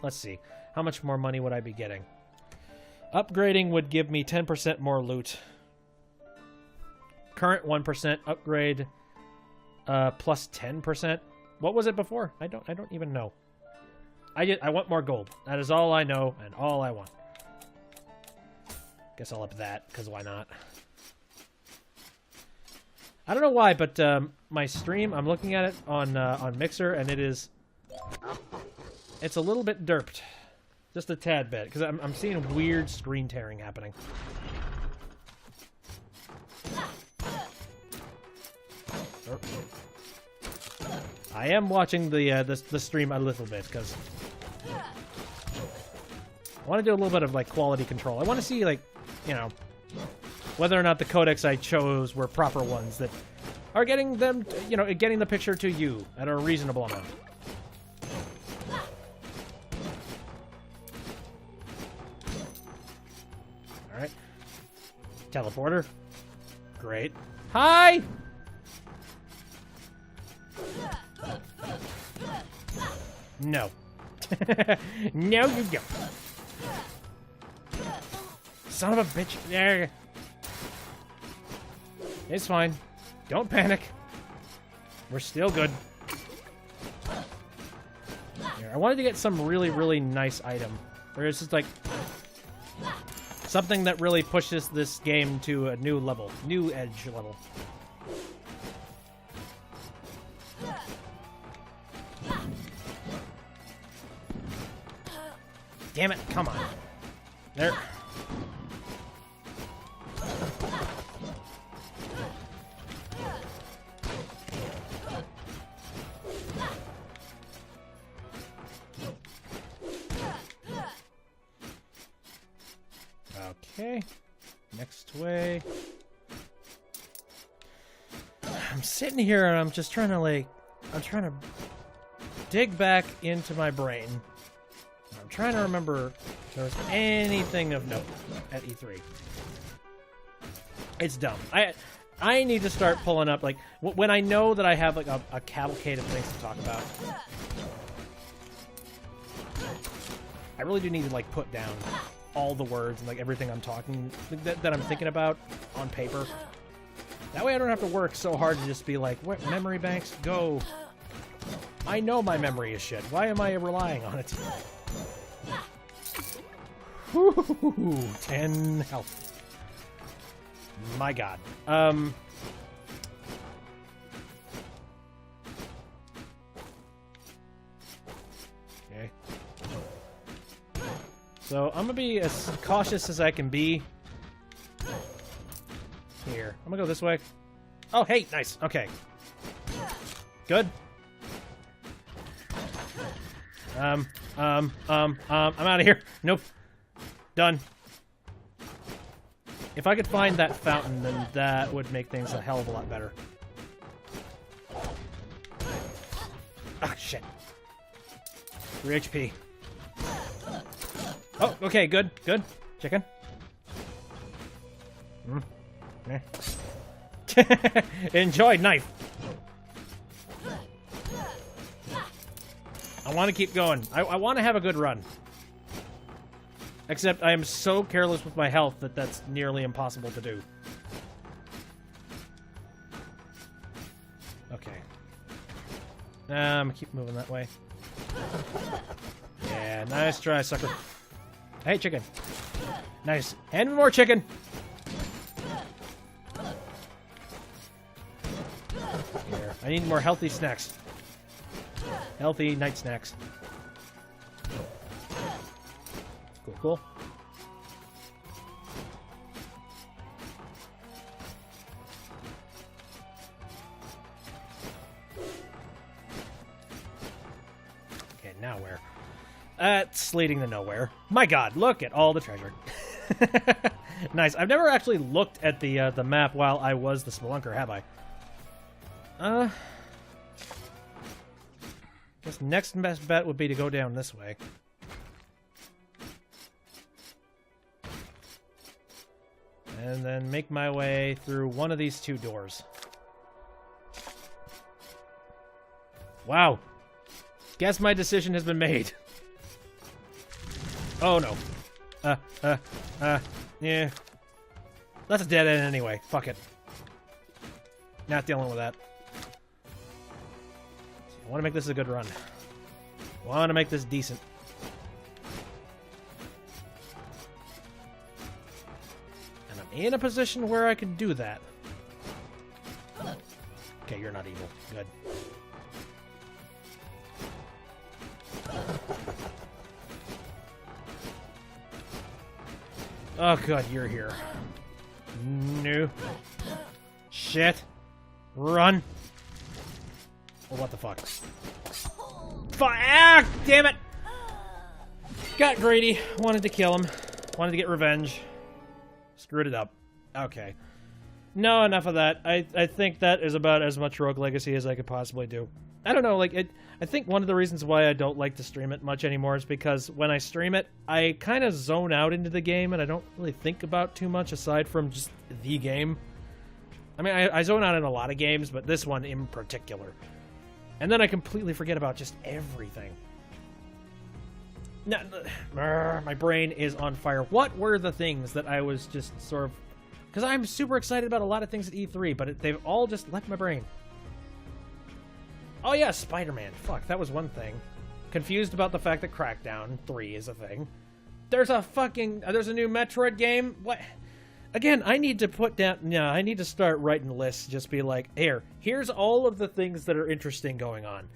Let's see. How much more money would I be getting? Upgrading would give me 10% more loot. Current 1% upgrade plus 10%. What was it before? I don't even know. I want more gold. That is all I know and all I want. Guess I'll up that because why not? I don't know why, but my stream, I'm looking at it on Mixer and it's a little bit derped. Just a tad bit, because I'm seeing weird screen tearing happening. I am watching the stream a little bit, because I want to do a little bit of, like, quality control. I want to see, like, you know, whether or not the codecs I chose were proper ones that are getting them, you know, getting the picture to you at a reasonable amount. Alright. Teleporter. Great. Hi! No. No, you don't. Son of a bitch. There. It's fine. Don't panic. We're still good. Here, I wanted to get some really, really nice item. Where it's just like something that really pushes this game to a new level. New edge level. Damn it, come on. There. Okay. Next way. I'm sitting here and I'm just trying to dig back into my brain. I'm trying to remember if there was anything of note at E3. It's dumb. I need to start pulling up, like, when I know that I have, like, a cavalcade of things to talk about. I really do need to, like, put down all the words and, like, everything I'm talking, that I'm thinking about on paper. That way I don't have to work so hard to just be like, what, memory banks, go. I know my memory is shit. Why am I relying on it? Whew, 10 health. My god. Okay. So, I'm gonna be as cautious as I can be. Here. I'm gonna go this way. Oh, hey, nice. Okay. Good. I'm out of here. Nope. Done. If I could find that fountain, then that would make things a hell of a lot better. Ah, shit. 3 HP. Oh, okay, good, good. Chicken. Enjoy knife. I want to keep going. I want to have a good run. Except I am so careless with my health that that's nearly impossible to do. Okay. I'm gonna keep moving that way. Yeah, nice try, sucker. Hey, chicken. Nice. Hand me more chicken. Here. I need more healthy snacks. Healthy night snacks. Cool, cool. Okay, now where? It's leading to nowhere. My god, look at all the treasure. Nice. I've never actually looked at the map while I was the spelunker, have I? Guess next best bet would be to go down this way. And then make my way through one of these 2 doors. Wow. Guess my decision has been made. Oh no. Yeah. That's a dead end anyway. Fuck it. Not dealing with that. I want to make this a good run. I want to make this decent. And I'm in a position where I can do that. Okay, you're not evil. Good. Oh, good, you're here. No. Shit. Run. Oh, what the fuck? Ah, damn it! Got greedy. Wanted to kill him. Wanted to get revenge. Screwed it up. Okay. No, enough of that. I think that is about as much Rogue Legacy as I could possibly do. I don't know, like, I think one of the reasons why I don't like to stream it much anymore is because when I stream it, I kind of zone out into the game and I don't really think about too much aside from just the game. I mean, I zone out in a lot of games, but this one in particular. And then I completely forget about just everything. No, my brain is on fire. What were the things that I was just sort of... Because I'm super excited about a lot of things at E3, but they've all just left my brain. Oh yeah, Spider-Man. Fuck, that was one thing. Confused about the fact that Crackdown 3 is a thing. There's a new Metroid game? What? Again, I need to put down... Yeah, I need to start writing lists. Just be like, here's all of the things that are interesting going on.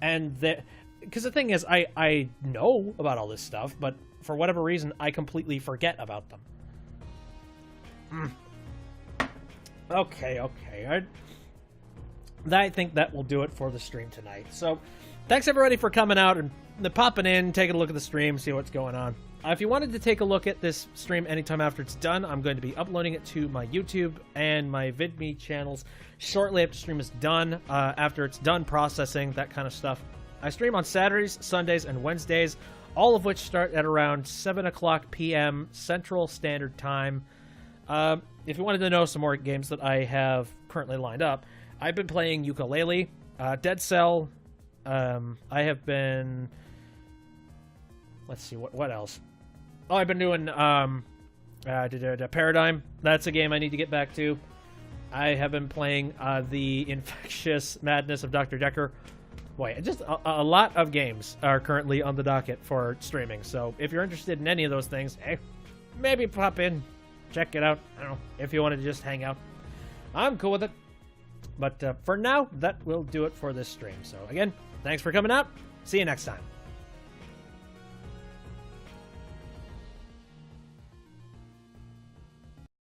And that... Because the thing is, I know about all this stuff, but for whatever reason, I completely forget about them. Okay. I think that will do it for the stream tonight. So, thanks everybody for coming out and popping in, taking a look at the stream, see what's going on. If you wanted to take a look at this stream anytime after it's done, I'm going to be uploading it to my YouTube and my VidMe channels shortly after the stream is done, after it's done processing, that kind of stuff. I stream on Saturdays, Sundays, and Wednesdays, all of which start at around 7 o'clock p.m. Central Standard Time. If you wanted to know some more games that I have currently lined up, I've been playing Yooka-Laylee, Dead Cell. I have been... Let's see, what else? Oh, I've been doing Paradigm. That's a game I need to get back to. I have been playing The Infectious Madness of Dr. Decker. Boy, just a lot of games are currently on the docket for streaming. So if you're interested in any of those things, hey, maybe pop in, check it out. I don't know, if you want to just hang out. I'm cool with it. But for now, that will do it for this stream. So again, thanks for coming out. See you next time.